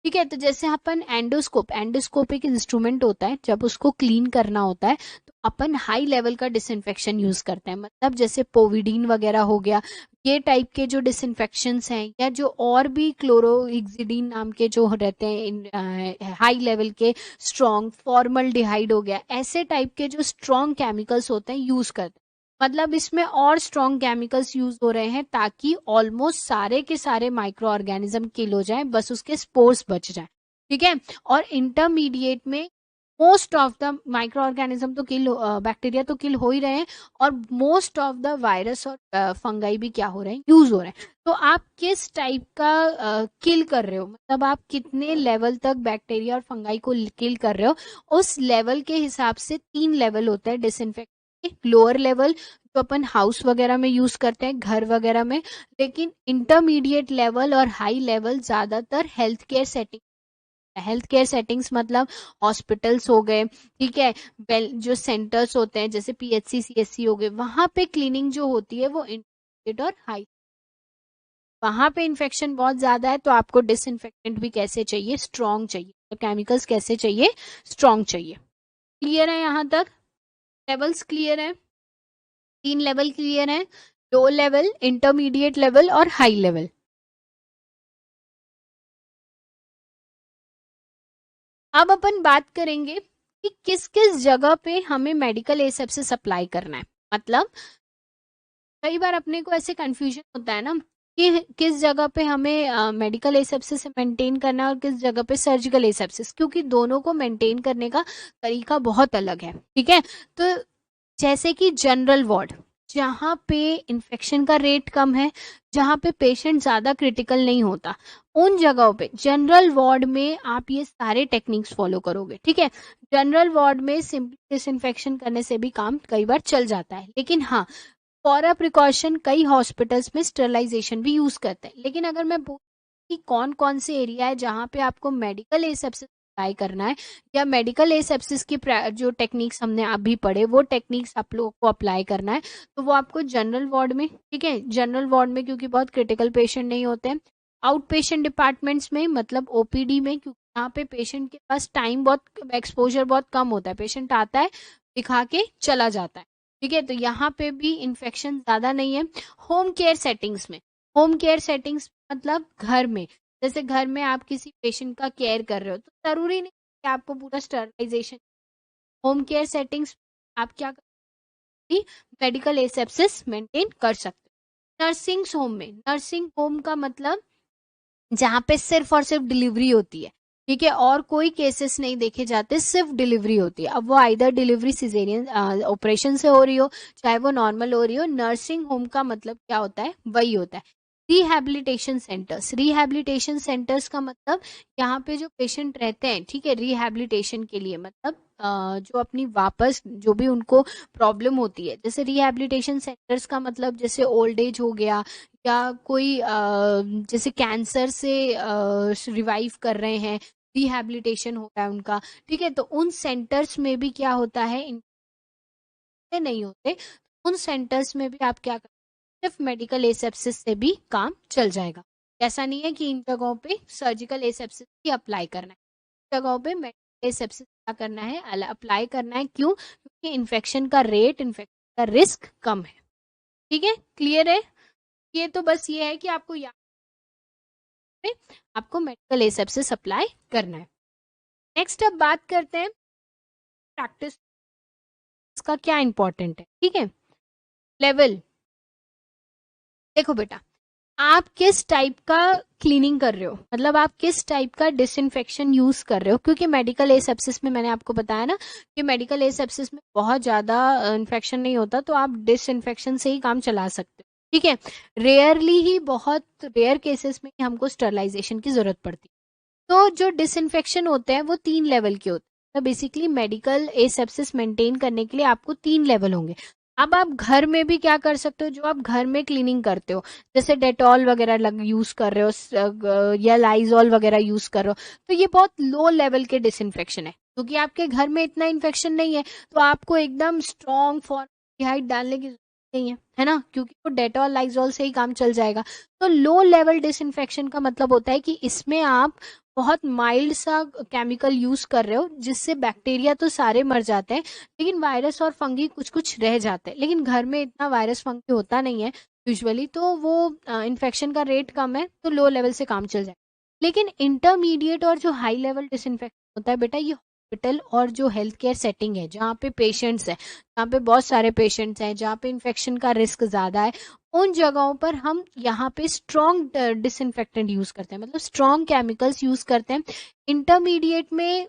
ठीक है। तो जैसे अपन एंडोस्कोप एक इंस्ट्रूमेंट होता है, जब उसको क्लीन करना होता है तो अपन हाई लेवल का डिसइंफेक्शन यूज करते हैं, मतलब जैसे पोविडीन वगैरह हो गया, ये टाइप के जो डिसइंफेक्शंस हैं, या जो और भी क्लोरोहेक्सिडीन नाम के जो रहते हैं हाई लेवल के, स्ट्रॉन्ग फॉर्मल्डिहाइड हो गया, ऐसे टाइप के जो स्ट्रॉन्ग केमिकल्स होते हैं यूज करते हैं। मतलब इसमें और स्ट्रॉन्ग केमिकल्स यूज हो रहे हैं ताकि ऑलमोस्ट सारे के सारे माइक्रो ऑर्गेनिज्म किल हो जाएं, बस उसके स्पोर्स बच जाएं, ठीक है। और इंटरमीडिएट में most of the micro organism तो किल, बैक्टीरिया तो किल हो ही रहे हैं, और मोस्ट ऑफ द वायरस और फंगाई भी क्या हो रहे हैं, यूज हो रहे हैं। तो आप किस टाइप का किल कर रहे हो, मतलब आप कितने लेवल तक बैक्टीरिया और फंगाई को किल कर रहे हो, उस लेवल के हिसाब से 3 लेवल होता है डिसइंफेक्ट। लोअर लेवल जो अपन हाउस वगैरह में यूज करते हैं, घर वगैरह में, लेकिन इंटरमीडिएट लेवल और हाई लेवल ज्यादातर हेल्थ केयर सेटिंग्स मतलब हॉस्पिटल्स हो गए, ठीक है, जो सेंटर्स होते हैं जैसे पीएचसी सीएससी हो गए, वहां पे क्लीनिंग जो होती है वो इंटरमीडिएट और हाई, वहां पे इन्फेक्शन बहुत ज्यादा है तो आपको डिसइंफेक्टेंट भी कैसे चाहिए, स्ट्रॉन्ग चाहिए, तो केमिकल्स कैसे चाहिए, स्ट्रॉन्ग चाहिए। क्लियर है यहाँ तक, लेवल्स क्लियर है, 3 लेवल क्लियर है, लो लेवल, इंटरमीडिएट लेवल और हाई लेवल। अब अपन बात करेंगे कि किस किस जगह पे हमें मेडिकल एसेप्सिस अप्लाई करना है। मतलब कई बार अपने को ऐसे कंफ्यूजन होता है ना कि किस जगह पे हमें मेडिकल एसेप्सिस मेंटेन करना है और किस जगह पे सर्जिकल एसेप्सिस, क्योंकि दोनों को मेंटेन करने का तरीका बहुत अलग है, ठीक है। तो जैसे कि जनरल वार्ड, जहाँ पे इन्फेक्शन का रेट कम है, जहाँ पे पेशेंट ज्यादा क्रिटिकल नहीं होता, उन जगहों पे जनरल वार्ड में आप ये सारे टेक्निक्स फॉलो करोगे, ठीक है। जनरल वार्ड में सिंपली डिसइंफेक्शन करने से भी काम कई बार चल जाता है, लेकिन हाँ, फॉर अ प्रिकॉशन कई हॉस्पिटल्स में स्टरलाइजेशन भी यूज करते हैं। लेकिन अगर मैं बोलूं कि कौन कौन से एरिया है जहाँ पे आपको मेडिकल एसेप्सिस अप्लाई करना है, या मेडिकल एसेप्सिस की जो टेक्निक्स हमने अभी पढ़े वो टेक्निक्स आप लोगों को अप्लाई करना है, तो वो आपको जनरल वार्ड में, ठीक है, जनरल वार्ड में, क्योंकि बहुत क्रिटिकल पेशेंट नहीं होते हैं। आउट पेशेंट डिपार्टमेंट्स में, मतलब ओपीडी में, क्योंकि यहाँ पे पेशेंट के पास टाइम बहुत, एक्सपोजर बहुत कम होता है, पेशेंट आता है दिखा के चला जाता है, ठीक है, तो यहाँ पे भी इन्फेक्शन ज्यादा नहीं है। होम केयर सेटिंग्स में, होम केयर सेटिंग्स मतलब घर में, जैसे घर में आप किसी पेशेंट का केयर कर रहे हो तो जरूरी नहीं कि आपको पूरा स्टरलाइजेशन। होम केयर सेटिंग्स आप क्या करेंगे, मेडिकल एसेप्सिस मेंटेन कर सकते हो। नर्सिंग होम में, नर्सिंग होम का मतलब जहाँ पे सिर्फ और सिर्फ डिलीवरी होती है, ठीक है, और कोई केसेस नहीं देखे जाते, सिर्फ डिलीवरी होती है। अब वो आइदर डिलीवरी सिजेरियन ऑपरेशन से हो रही हो, चाहे वो नॉर्मल हो रही हो, नर्सिंग होम का मतलब क्या होता है, वही होता है। रिहैबिलिटेशन सेंटर्स, रिहैबिलिटेशन सेंटर्स का मतलब यहाँ पे जो पेशेंट रहते हैं, ठीक है, रिहैबिलिटेशन के लिए, मतलब जो अपनी वापस जो भी उनको प्रॉब्लम होती है, जैसे रिहैबिलिटेशन सेंटर्स का मतलब जैसे ओल्ड एज हो गया या कोई जैसे कैंसर से रिवाइव कर रहे हैं, रिहैबिलिटेशन हो रहा है उनका, ठीक है, तो उन सेंटर्स में भी क्या होता है, नहीं होते, उन सेंटर्स में भी आप क्या कर, सिर्फ मेडिकल एसेप्सिस से भी काम चल जाएगा। ऐसा नहीं है कि इन जगहों पे सर्जिकल एसेप्सिस ही अप्लाई करना है, इन जगहों पे मेडिकल एसेप्सिस क्या करना है, अप्लाई करना है। क्यों? क्योंकि इन्फेक्शन का रेट, इन्फेक्शन का रिस्क कम है। ठीक है, क्लियर है? ये तो बस ये है कि आपको याद, आपको मेडिकल एसेप्सिस अप्लाई करना है। नेक्स्ट अब बात करते हैं प्रैक्टिस का क्या इंपॉर्टेंट है। ठीक है, लेवल, देखो बेटा, आप किस टाइप का क्लीनिंग कर रहे हो, मतलब आप किस टाइप का डिसइंफेक्शन यूज कर रहे हो, क्योंकि मेडिकल एसेप्सिस में मैंने आपको बताया ना कि मेडिकल एसेप्सिस में बहुत ज्यादा इन्फेक्शन नहीं होता, तो आप डिसइंफेक्शन से ही काम चला सकते हो। ठीक है, रेयरली ही, बहुत रेयर केसेस में हमको स्टरलाइजेशन की जरूरत पड़ती है। तो जो डिसइंफेक्शन होते हैं वो 3 लेवल के होते हैं। तो बेसिकली मेडिकल एसेप्सिस मेंटेन करने के लिए आपको 3 लेवल होंगे। अब आप घर में भी क्या कर सकते हो, जो आप घर में क्लीनिंग करते हो, जैसे डेटॉल वगैरह यूज कर रहे हो या लाइजॉल वगैरह यूज कर रहे हो, तो ये बहुत लो लेवल के डिसइंफेक्शन है, क्योंकि आपके घर में इतना इन्फेक्शन नहीं है, तो आपको एकदम स्ट्रॉन्ग फॉर्मल्डिहाइड डालने की जरूरत नहीं है ना, क्योंकि वो डेटॉल लाइजॉल से ही काम चल जाएगा। तो लो लेवल डिसइंफेक्शन का मतलब होता है कि इसमें आप बहुत माइल्ड सा केमिकल यूज कर रहे हो, जिससे बैक्टीरिया तो सारे मर जाते हैं, लेकिन वायरस और फंगी कुछ कुछ रह जाते हैं। लेकिन घर में इतना वायरस फंगी होता नहीं है यूजुअली, तो वो इन्फेक्शन का रेट कम है, तो लो लेवल से काम चल जाए। लेकिन इंटरमीडिएट और जो हाई लेवल डिसइंफेक्शन होता है बेटा, ये हॉस्पिटल और जो हेल्थ केयर सेटिंग है, जहाँ पे पेशेंट्स है, जहाँ पे बहुत सारे पेशेंट्स हैं, जहाँ पे इन्फेक्शन का रिस्क ज्यादा है, उन जगहों पर हम यहाँ पे स्ट्रॉन्ग डिसइंफेक्टेंट यूज करते हैं, मतलब स्ट्रॉन्ग केमिकल्स यूज करते हैं। इंटरमीडिएट में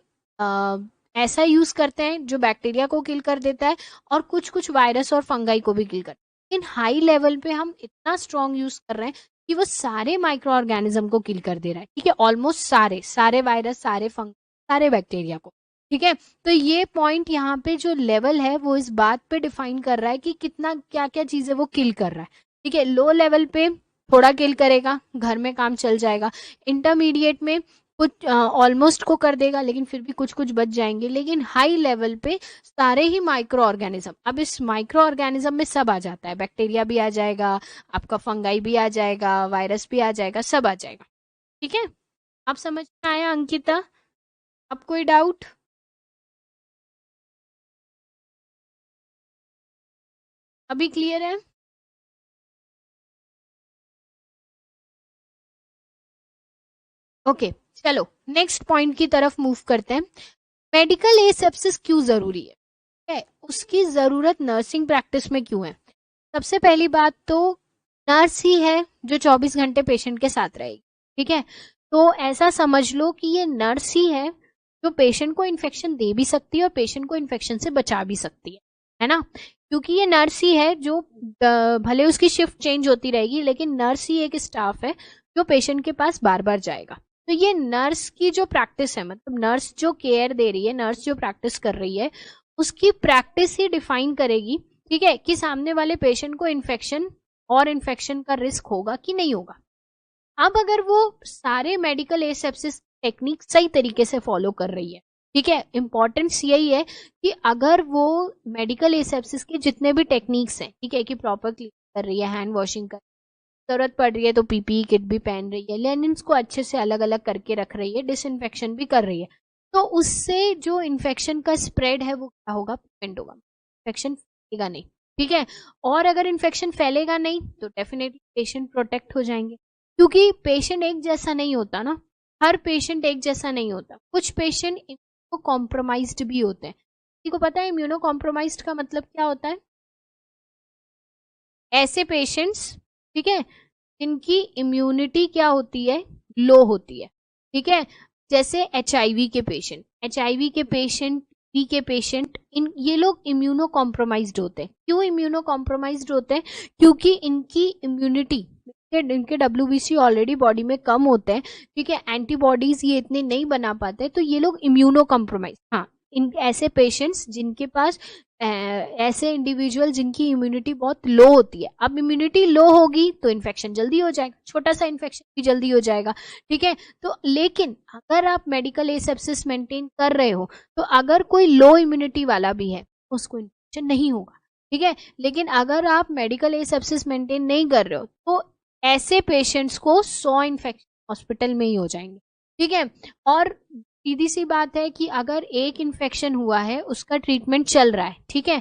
ऐसा यूज करते हैं जो बैक्टीरिया को किल कर देता है, और कुछ कुछ वायरस और फंगाई को भी किल करता है। लेकिन हाई लेवल पे हम इतना स्ट्रॉन्ग यूज कर रहे हैं कि वो सारे माइक्रो ऑर्गेनिज्म को किल कर दे रहा है। ठीक है, ऑलमोस्ट सारे सारे वायरस, सारे फंग, सारे बैक्टीरिया को। ठीक है, तो ये पॉइंट यहाँ पे जो लेवल है वो इस बात पे डिफाइन कर रहा है कि कितना क्या क्या चीजें वो किल कर रहा है। ठीक है, लो लेवल पे थोड़ा किल करेगा, घर में काम चल जाएगा। इंटरमीडिएट में कुछ ऑलमोस्ट को कर देगा, लेकिन फिर भी कुछ कुछ बच जाएंगे। लेकिन हाई लेवल पे सारे ही माइक्रो ऑर्गेनिज्म, अब इस माइक्रो ऑर्गेनिज्म में सब आ जाता है, बैक्टीरिया भी आ जाएगा, आपका फंगाई भी आ जाएगा, वायरस भी आ जाएगा, सब आ जाएगा। ठीक है, आप समझ में आया अंकिता? अब कोई डाउट? अभी क्लियर है? ओके, चलो नेक्स्ट पॉइंट की तरफ मूव करते हैं। मेडिकल एसेप्सिस क्यों जरूरी है, उसकी जरूरत नर्सिंग प्रैक्टिस में क्यों है? सबसे पहली बात तो नर्स ही है जो 24 घंटे पेशेंट के साथ रहेगी। ठीक है, तो ऐसा समझ लो कि ये नर्स ही है जो पेशेंट को इन्फेक्शन दे भी सकती है और पेशेंट को इन्फेक्शन से बचा भी सकती है ना, क्योंकि ये नर्स ही है जो भले उसकी शिफ्ट चेंज होती रहेगी, लेकिन नर्स ही एक स्टाफ है जो पेशेंट के पास बार बार जाएगा। तो ये नर्स की जो प्रैक्टिस है, मतलब नर्स जो केयर दे रही है, नर्स जो प्रैक्टिस कर रही है, उसकी प्रैक्टिस ही डिफाइन करेगी, ठीक है, कि सामने वाले पेशेंट को इन्फेक्शन और इन्फेक्शन का रिस्क होगा कि नहीं होगा। अब अगर वो सारे मेडिकल एसेप्सिस टेक्निक सही तरीके से फॉलो कर रही है, ठीक है, इंपॉर्टेंस यही है कि अगर वो मेडिकल एसेप्सिस के जितने भी टेक्निक्स हैं, ठीक है, कि प्रॉपर क्लीन कर रही है, हैंड वॉशिंग कर, जरूरत पड़ रही है तो पीपीई किट भी पहन रही है, लेनिन्स को अच्छे से अलग अलग करके रख रही है, डिसइंफेक्शन भी कर रही है, तो उससे जो इन्फेक्शन का स्प्रेड है वो क्या होगा, प्रिवेंट होगा, इन्फेक्शन फैलेगा नहीं। ठीक है, और अगर इन्फेक्शन फैलेगा नहीं तो डेफिनेटली पेशेंट प्रोटेक्ट हो जाएंगे, क्योंकि पेशेंट एक जैसा नहीं होता ना, हर पेशेंट एक जैसा नहीं होता, कुछ पेशेंट इम्यूनो कॉम्प्रोमाइज्ड भी होते हैं। किसी को पता है इम्यूनो कॉम्प्रोमाइज्ड का मतलब क्या होता है? ऐसे पेशेंट्स, ठीक है, जिनकी इम्यूनिटी क्या होती है, लो होती है। ठीक है, जैसे एचआईवी के पेशेंट, एचआईवी के पेशेंट, बी के पेशेंट, इन ये लोग इम्यूनो कॉम्प्रोमाइज्ड होते हैं। क्यों इम्यूनो कॉम्प्रोमाइज्ड होते हैं? क्योंकि इनकी इम्यूनिटी, इनके डब्ल्यूबीसी ऑलरेडी बॉडी में कम होते हैं, ठीक है, एंटीबॉडीज ये इतने नहीं बना पाते, तो ये लोग इम्यूनो कॉम्प्रोमाइज, हाँ, ऐसे पेशेंट्स जिनके पास ऐसे इंडिविजुअल जिनकी इम्यूनिटी बहुत लो होती है। अब इम्यूनिटी लो होगी तो इन्फेक्शन जल्दी हो जाएगा, छोटा सा इन्फेक्शन भी जल्दी हो जाएगा, ठीक है। तो लेकिन अगर आप मेडिकल एसेप्सिस मेंटेन कर रहे हो तो अगर कोई लो इम्यूनिटी वाला भी है उसको इन्फेक्शन नहीं होगा, ठीक है। लेकिन अगर आप मेडिकल एसेप्सिस मेंटेन नहीं कर रहे हो तो ऐसे पेशेंट्स को 100 इन्फेक्शन हॉस्पिटल में ही हो जाएंगे, ठीक है। और सीधी सी बात है कि अगर एक इन्फेक्शन हुआ है उसका ट्रीटमेंट चल रहा है, ठीक है,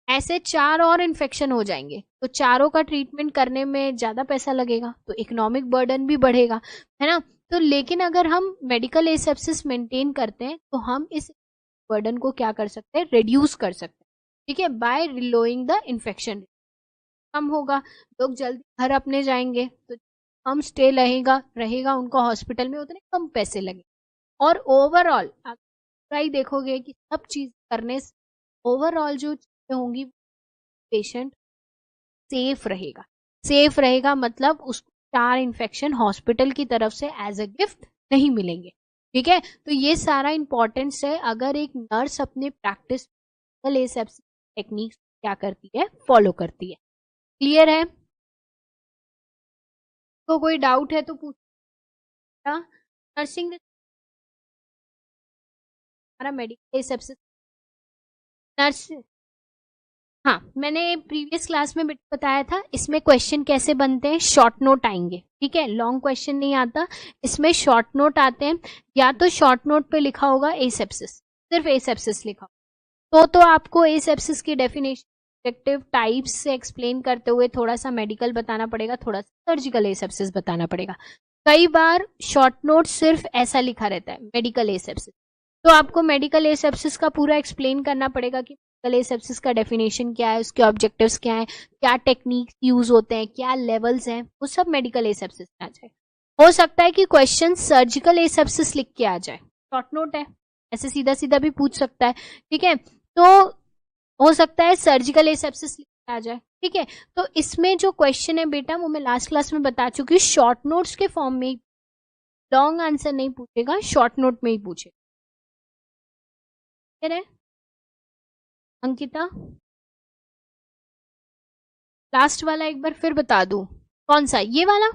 ऐसे 4 और इन्फेक्शन हो जाएंगे तो चारों का ट्रीटमेंट करने में ज्यादा पैसा लगेगा, तो इकोनॉमिक बर्डन भी बढ़ेगा, है ना। तो लेकिन अगर हम मेडिकल एसेप्सिस मेंटेन करते हैं तो हम इस बर्डन को क्या कर सकते हैं, रिड्यूस कर सकते हैं, ठीक है, बाय लोइंग द इन्फेक्शन। कम होगा, लोग जल्दी घर अपने जाएंगे, तो कम स्टे रहेगा उनका हॉस्पिटल में, उतने कम पैसे लगे। और ओवरऑल आप ट्राई देखोगे कि सब चीज करने से ओवरऑल जो चीजें होंगी पेशेंट सेफ रहेगा मतलब उसको 4 इन्फेक्शन हॉस्पिटल की तरफ से एज अ गिफ्ट नहीं मिलेंगे, ठीक है। तो ये सारा इंपॉर्टेंस है अगर एक नर्स अपने प्रैक्टिस टेक्निक्स क्या करती है, फॉलो करती है। क्लियर है? तो कोई डाउट है तो पूछ। नर्सिंग मेडिकल एसेप्सिस नर्स, हाँ मैंने प्रीवियस क्लास में बताया था इसमें क्वेश्चन कैसे बनते हैं, शॉर्ट नोट आएंगे, ठीक है, लॉन्ग क्वेश्चन नहीं आता, इसमें शॉर्ट नोट आते हैं। या तो शॉर्ट नोट पे लिखा होगा एसेप्सिस, सिर्फ एसेप्सिस लिखा तो आपको एसेप्सिस की डेफिनेशन ऑब्जेक्टिव टाइप्स से एक्सप्लेन करते हुए थोड़ा सा मेडिकल बताना पड़ेगा, थोड़ा सा सर्जिकल एसेप्सिस बताना पड़ेगा। कई बार शॉर्ट नोट सिर्फ ऐसा लिखा रहता है मेडिकल एसेप्सिस, तो आपको मेडिकल एसेप्सिस का पूरा एक्सप्लेन करना पड़ेगा कि मेडिकल एसेप्सिस का डेफिनेशन क्या है, उसके ऑब्जेक्टिव्स क्या है, क्या टेक्निक्स यूज होते हैं, क्या लेवल्स हैं, वो सब मेडिकल एसेप्सिस में आ जाए। हो सकता है कि क्वेश्चन सर्जिकल एसेप्सिस लिख के आ जाए, शॉर्ट नोट है, ऐसे सीधा सीधा भी पूछ सकता है, ठीक है। तो हो सकता है सर्जिकल एसेप्सिस लिख के आ जाए, ठीक है। तो इसमें जो क्वेश्चन है बेटा वो मैं लास्ट क्लास में बता चुकी हूँ, शॉर्ट नोट्स के फॉर्म में, लॉन्ग आंसर नहीं पूछेगा, शॉर्ट नोट में ही पूछेगा। अंकिता लास्ट वाला एक बार फिर बता दूं, कौन सा, ये वाला,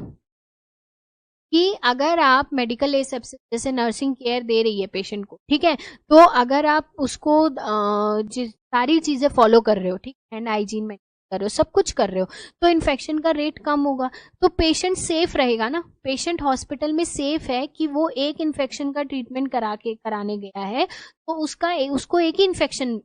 कि अगर आप मेडिकल एसेप्सिस जैसे नर्सिंग केयर दे रही है पेशेंट को, ठीक है, तो अगर आप उसको सारी चीजें फॉलो कर रहे हो, ठीक, हैंड हाइजीन में कर रहे हो, सब कुछ कर रहे हो, तो इन्फेक्शन का रेट कम होगा, तो पेशेंट सेफ रहेगा ना, पेशेंट हॉस्पिटल में सेफ है कि वो एक इन्फेक्शन का ट्रीटमेंट कराने गया है तो उसको एक ही इन्फेक्शन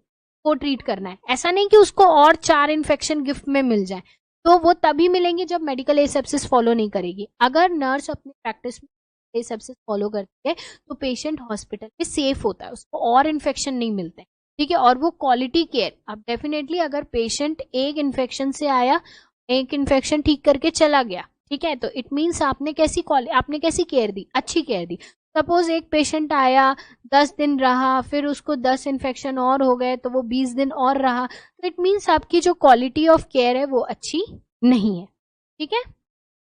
को ट्रीट करना है, ऐसा नहीं कि उसको और 4 इन्फेक्शन गिफ्ट में मिल जाए, तो वो तभी मिलेंगे जब मेडिकल एसेप्सिस फॉलो नहीं करेगी। अगर नर्स अपनी प्रैक्टिस में एसेप्सिस फॉलो करती है तो पेशेंट हॉस्पिटल में सेफ होता है, उसको और इन्फेक्शन नहीं मिलते, ठीक है। और वो क्वालिटी केयर, अब डेफिनेटली अगर पेशेंट एक इन्फेक्शन से आया, एक इन्फेक्शन ठीक करके चला गया, ठीक है, तो इट मीन्स आपने कैसी केयर दी, अच्छी केयर दी। सपोज एक पेशेंट आया 10 दिन रहा, फिर उसको 10 इन्फेक्शन और हो गए तो वो 20 दिन और रहा, तो इट मीन्स आपकी जो क्वालिटी ऑफ केयर है वो अच्छी नहीं है, ठीक है।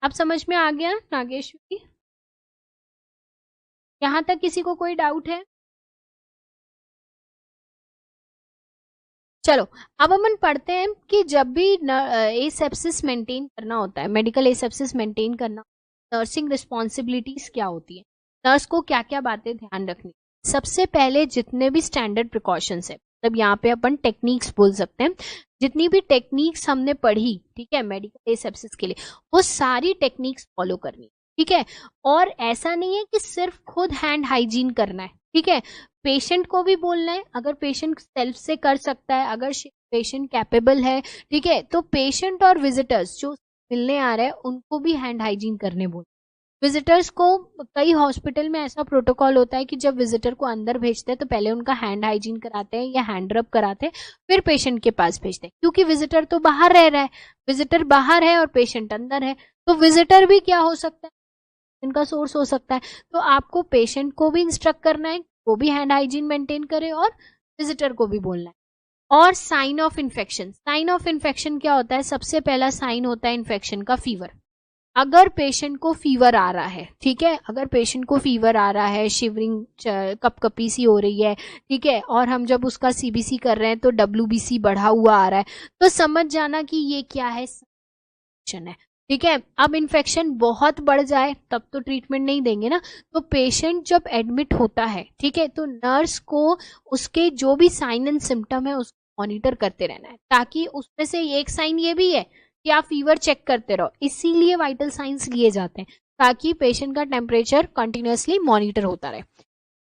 अब समझ में आ गया नागेश्वरी? यहां तक किसी को कोई डाउट है? चलो अब हम पढ़ते हैं कि जब भी एसेप्सिस मेंटेन करना होता है, मेडिकल एसेप्सिस मेंटेन करना, नर्सिंग रिस्पॉन्सिबिलिटीज क्या होती है, नर्स को क्या क्या बातें ध्यान रखनी। सबसे पहले जितने भी स्टैंडर्ड प्रिकॉशंस है, मतलब यहाँ पे अपन टेक्निक्स बोल सकते हैं, जितनी भी टेक्निक्स हमने पढ़ी, ठीक है, मेडिकल एसेप्सिस के लिए, वो सारी टेक्निक्स फॉलो करनी, ठीक है। और ऐसा नहीं है कि सिर्फ खुद हैंड हाइजीन करना है, ठीक है, पेशेंट को भी बोलना है, अगर पेशेंट सेल्फ से कर सकता है, अगर पेशेंट कैपेबल है, ठीक है, तो पेशेंट और विजिटर्स जो मिलने आ रहे हैं उनको भी हैंड हाइजीन करने बोल। विजिटर्स को कई हॉस्पिटल में ऐसा प्रोटोकॉल होता है कि जब विजिटर को अंदर भेजते हैं तो पहले उनका हैंड हाइजीन कराते हैं या हैंड रब कराते हैं, फिर पेशेंट के पास भेजते हैं, क्योंकि विजिटर तो बाहर रह रहा है, विजिटर बाहर है और पेशेंट अंदर है, तो विजिटर भी क्या हो सकता है, इनका सोर्स हो सकता है। तो आपको पेशेंट को भी इंस्ट्रक्ट करना है, वो भी हैंड हाइजीन मेंटेन करे, और विजिटर को भी बोलना है। और sign of infection, sign of infection क्या होता है, सबसे पहला साइन होता है इन्फेक्शन का फीवर। अगर पेशेंट को फीवर आ रहा है, ठीक है, अगर पेशेंट को फीवर आ रहा है, शिवरिंग, कपकपी सी हो रही है, ठीक है, और हम जब उसका सीबीसी कर रहे हैं तो डब्ल्यूबीसी बढ़ा हुआ आ रहा है, तो समझ जाना कि ये क्या है, इन्फेक्शन है, ठीक है। अब इन्फेक्शन बहुत बढ़ जाए तब तो ट्रीटमेंट नहीं देंगे ना। तो पेशेंट जब एडमिट होता है, ठीक है, तो नर्स को उसके जो भी साइन एंड सिम्टम है उसको मॉनिटर करते रहना है, ताकि उसमें से एक साइन ये भी है कि आप फीवर चेक करते रहो, इसीलिए वाइटल साइंस लिए जाते हैं, ताकि पेशेंट का टेम्परेचर कंटिन्यूअसली मॉनिटर होता रहे।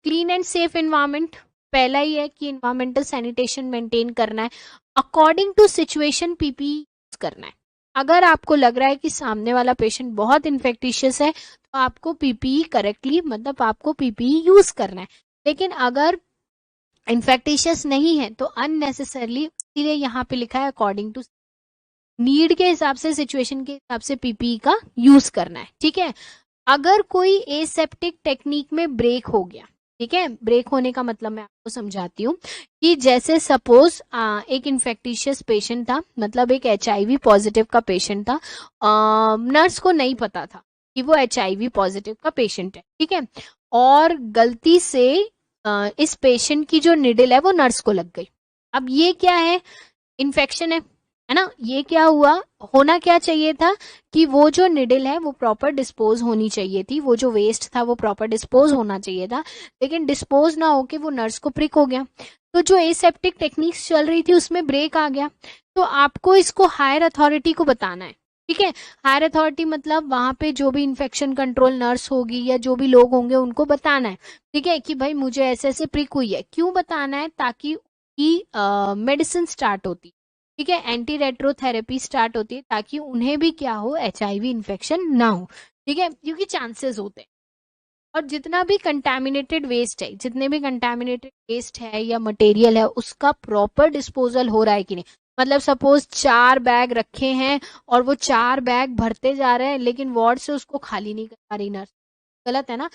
क्लीन एंड सेफ इन्वायरमेंट, पहला ही है कि इन्वायरमेंटल सैनिटेशन मेंटेन करना है, according to situation PPE use करना है। अगर आपको लग रहा है कि सामने वाला पेशेंट बहुत इन्फेक्टिशियस है तो आपको पीपीई करेक्टली, मतलब आपको पीपीई यूज करना है। लेकिन अगर इन्फेक्टिशियस नहीं है तो अननेसेसरली, इसीलिए यहाँ पे लिखा है अकॉर्डिंग टू नीड के हिसाब से, सिचुएशन के हिसाब से पीपीई का यूज करना है, ठीक है। अगर कोई एसेप्टिक टेक्निक में ब्रेक हो गया, ठीक है, ब्रेक होने का मतलब मैं आपको समझाती हूँ कि जैसे सपोज एक इन्फेक्टिशियस पेशेंट था, मतलब एक एचआईवी पॉजिटिव का पेशेंट था, नर्स को नहीं पता था कि वो एचआईवी पॉजिटिव का पेशेंट है, ठीक है, और गलती से इस पेशेंट की जो निडल है वो नर्स को लग गई। अब ये क्या है, इन्फेक्शन है ना। ये क्या हुआ, होना क्या चाहिए था कि वो जो निडल है वो प्रॉपर डिस्पोज होनी चाहिए थी, वो जो वेस्ट था वो प्रॉपर डिस्पोज होना चाहिए था, लेकिन डिस्पोज ना होके वो नर्स को प्रिक हो गया। तो जो एसेप्टिक टेक्निक्स चल रही थी उसमें ब्रेक आ गया। तो आपको इसको हायर अथॉरिटी को बताना है, ठीक है। हायर अथॉरिटी मतलब वहां पे जो भी इन्फेक्शन कंट्रोल नर्स होगी या जो भी लोग होंगे उनको बताना है, ठीक है, कि भाई मुझे ऐसे ऐसे प्रिक हुई है। क्यों बताना है, ताकि मेडिसिन स्टार्ट होती, ठीक है, एंटी रेट्रोथेरेपी स्टार्ट होती है, ताकि उन्हें भी क्या हो, एचआईवी इन्फेक्शन ना हो, ठीक है, क्योंकि चांसेस होते हैं। और जितना भी कंटामिनेटेड वेस्ट है, जितने भी कंटामिनेटेड वेस्ट है या मटेरियल है, उसका प्रॉपर डिस्पोजल हो रहा है कि नहीं। मतलब सपोज 4 बैग रखे हैं और वो 4 बैग भरते जा रहे हैं, लेकिन वार्ड से उसको खाली नहीं कर पा रही नर्स, गलत है ना।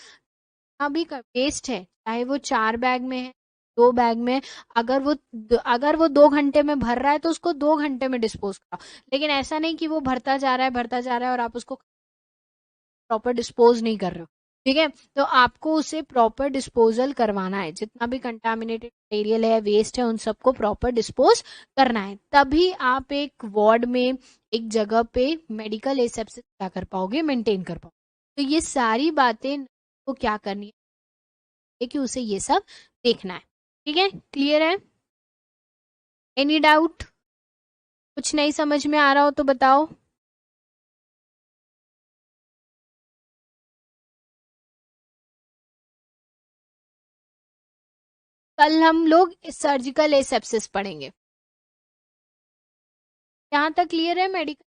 भी वेस्ट है, चाहे वो 4 बैग में है, 2 बैग में, अगर वो 2 घंटे में भर रहा है तो उसको 2 घंटे में डिस्पोज करो। लेकिन ऐसा नहीं कि वो भरता जा रहा है, भरता जा रहा है और आप उसको प्रॉपर डिस्पोज नहीं कर रहे हो, ठीक है। तो आपको उसे प्रॉपर डिस्पोजल करवाना है, जितना भी कंटामिनेटेड मटेरियल है, वेस्ट है, उन सबको प्रॉपर डिस्पोज करना है, तभी आप एक वार्ड में, एक जगह पे मेडिकल एसेप्सिस क्या कर पाओगे, मेंटेन कर पाओगे। तो ये सारी बातें को क्या करनी है कि उसे ये सब देखना है, ठीक है। क्लियर है, एनी डाउट, कुछ नहीं समझ में आ रहा हो तो बताओ। कल हम लोग सर्जिकल एसेप्सिस पढ़ेंगे, यहाँ तक क्लियर है मेडिकल।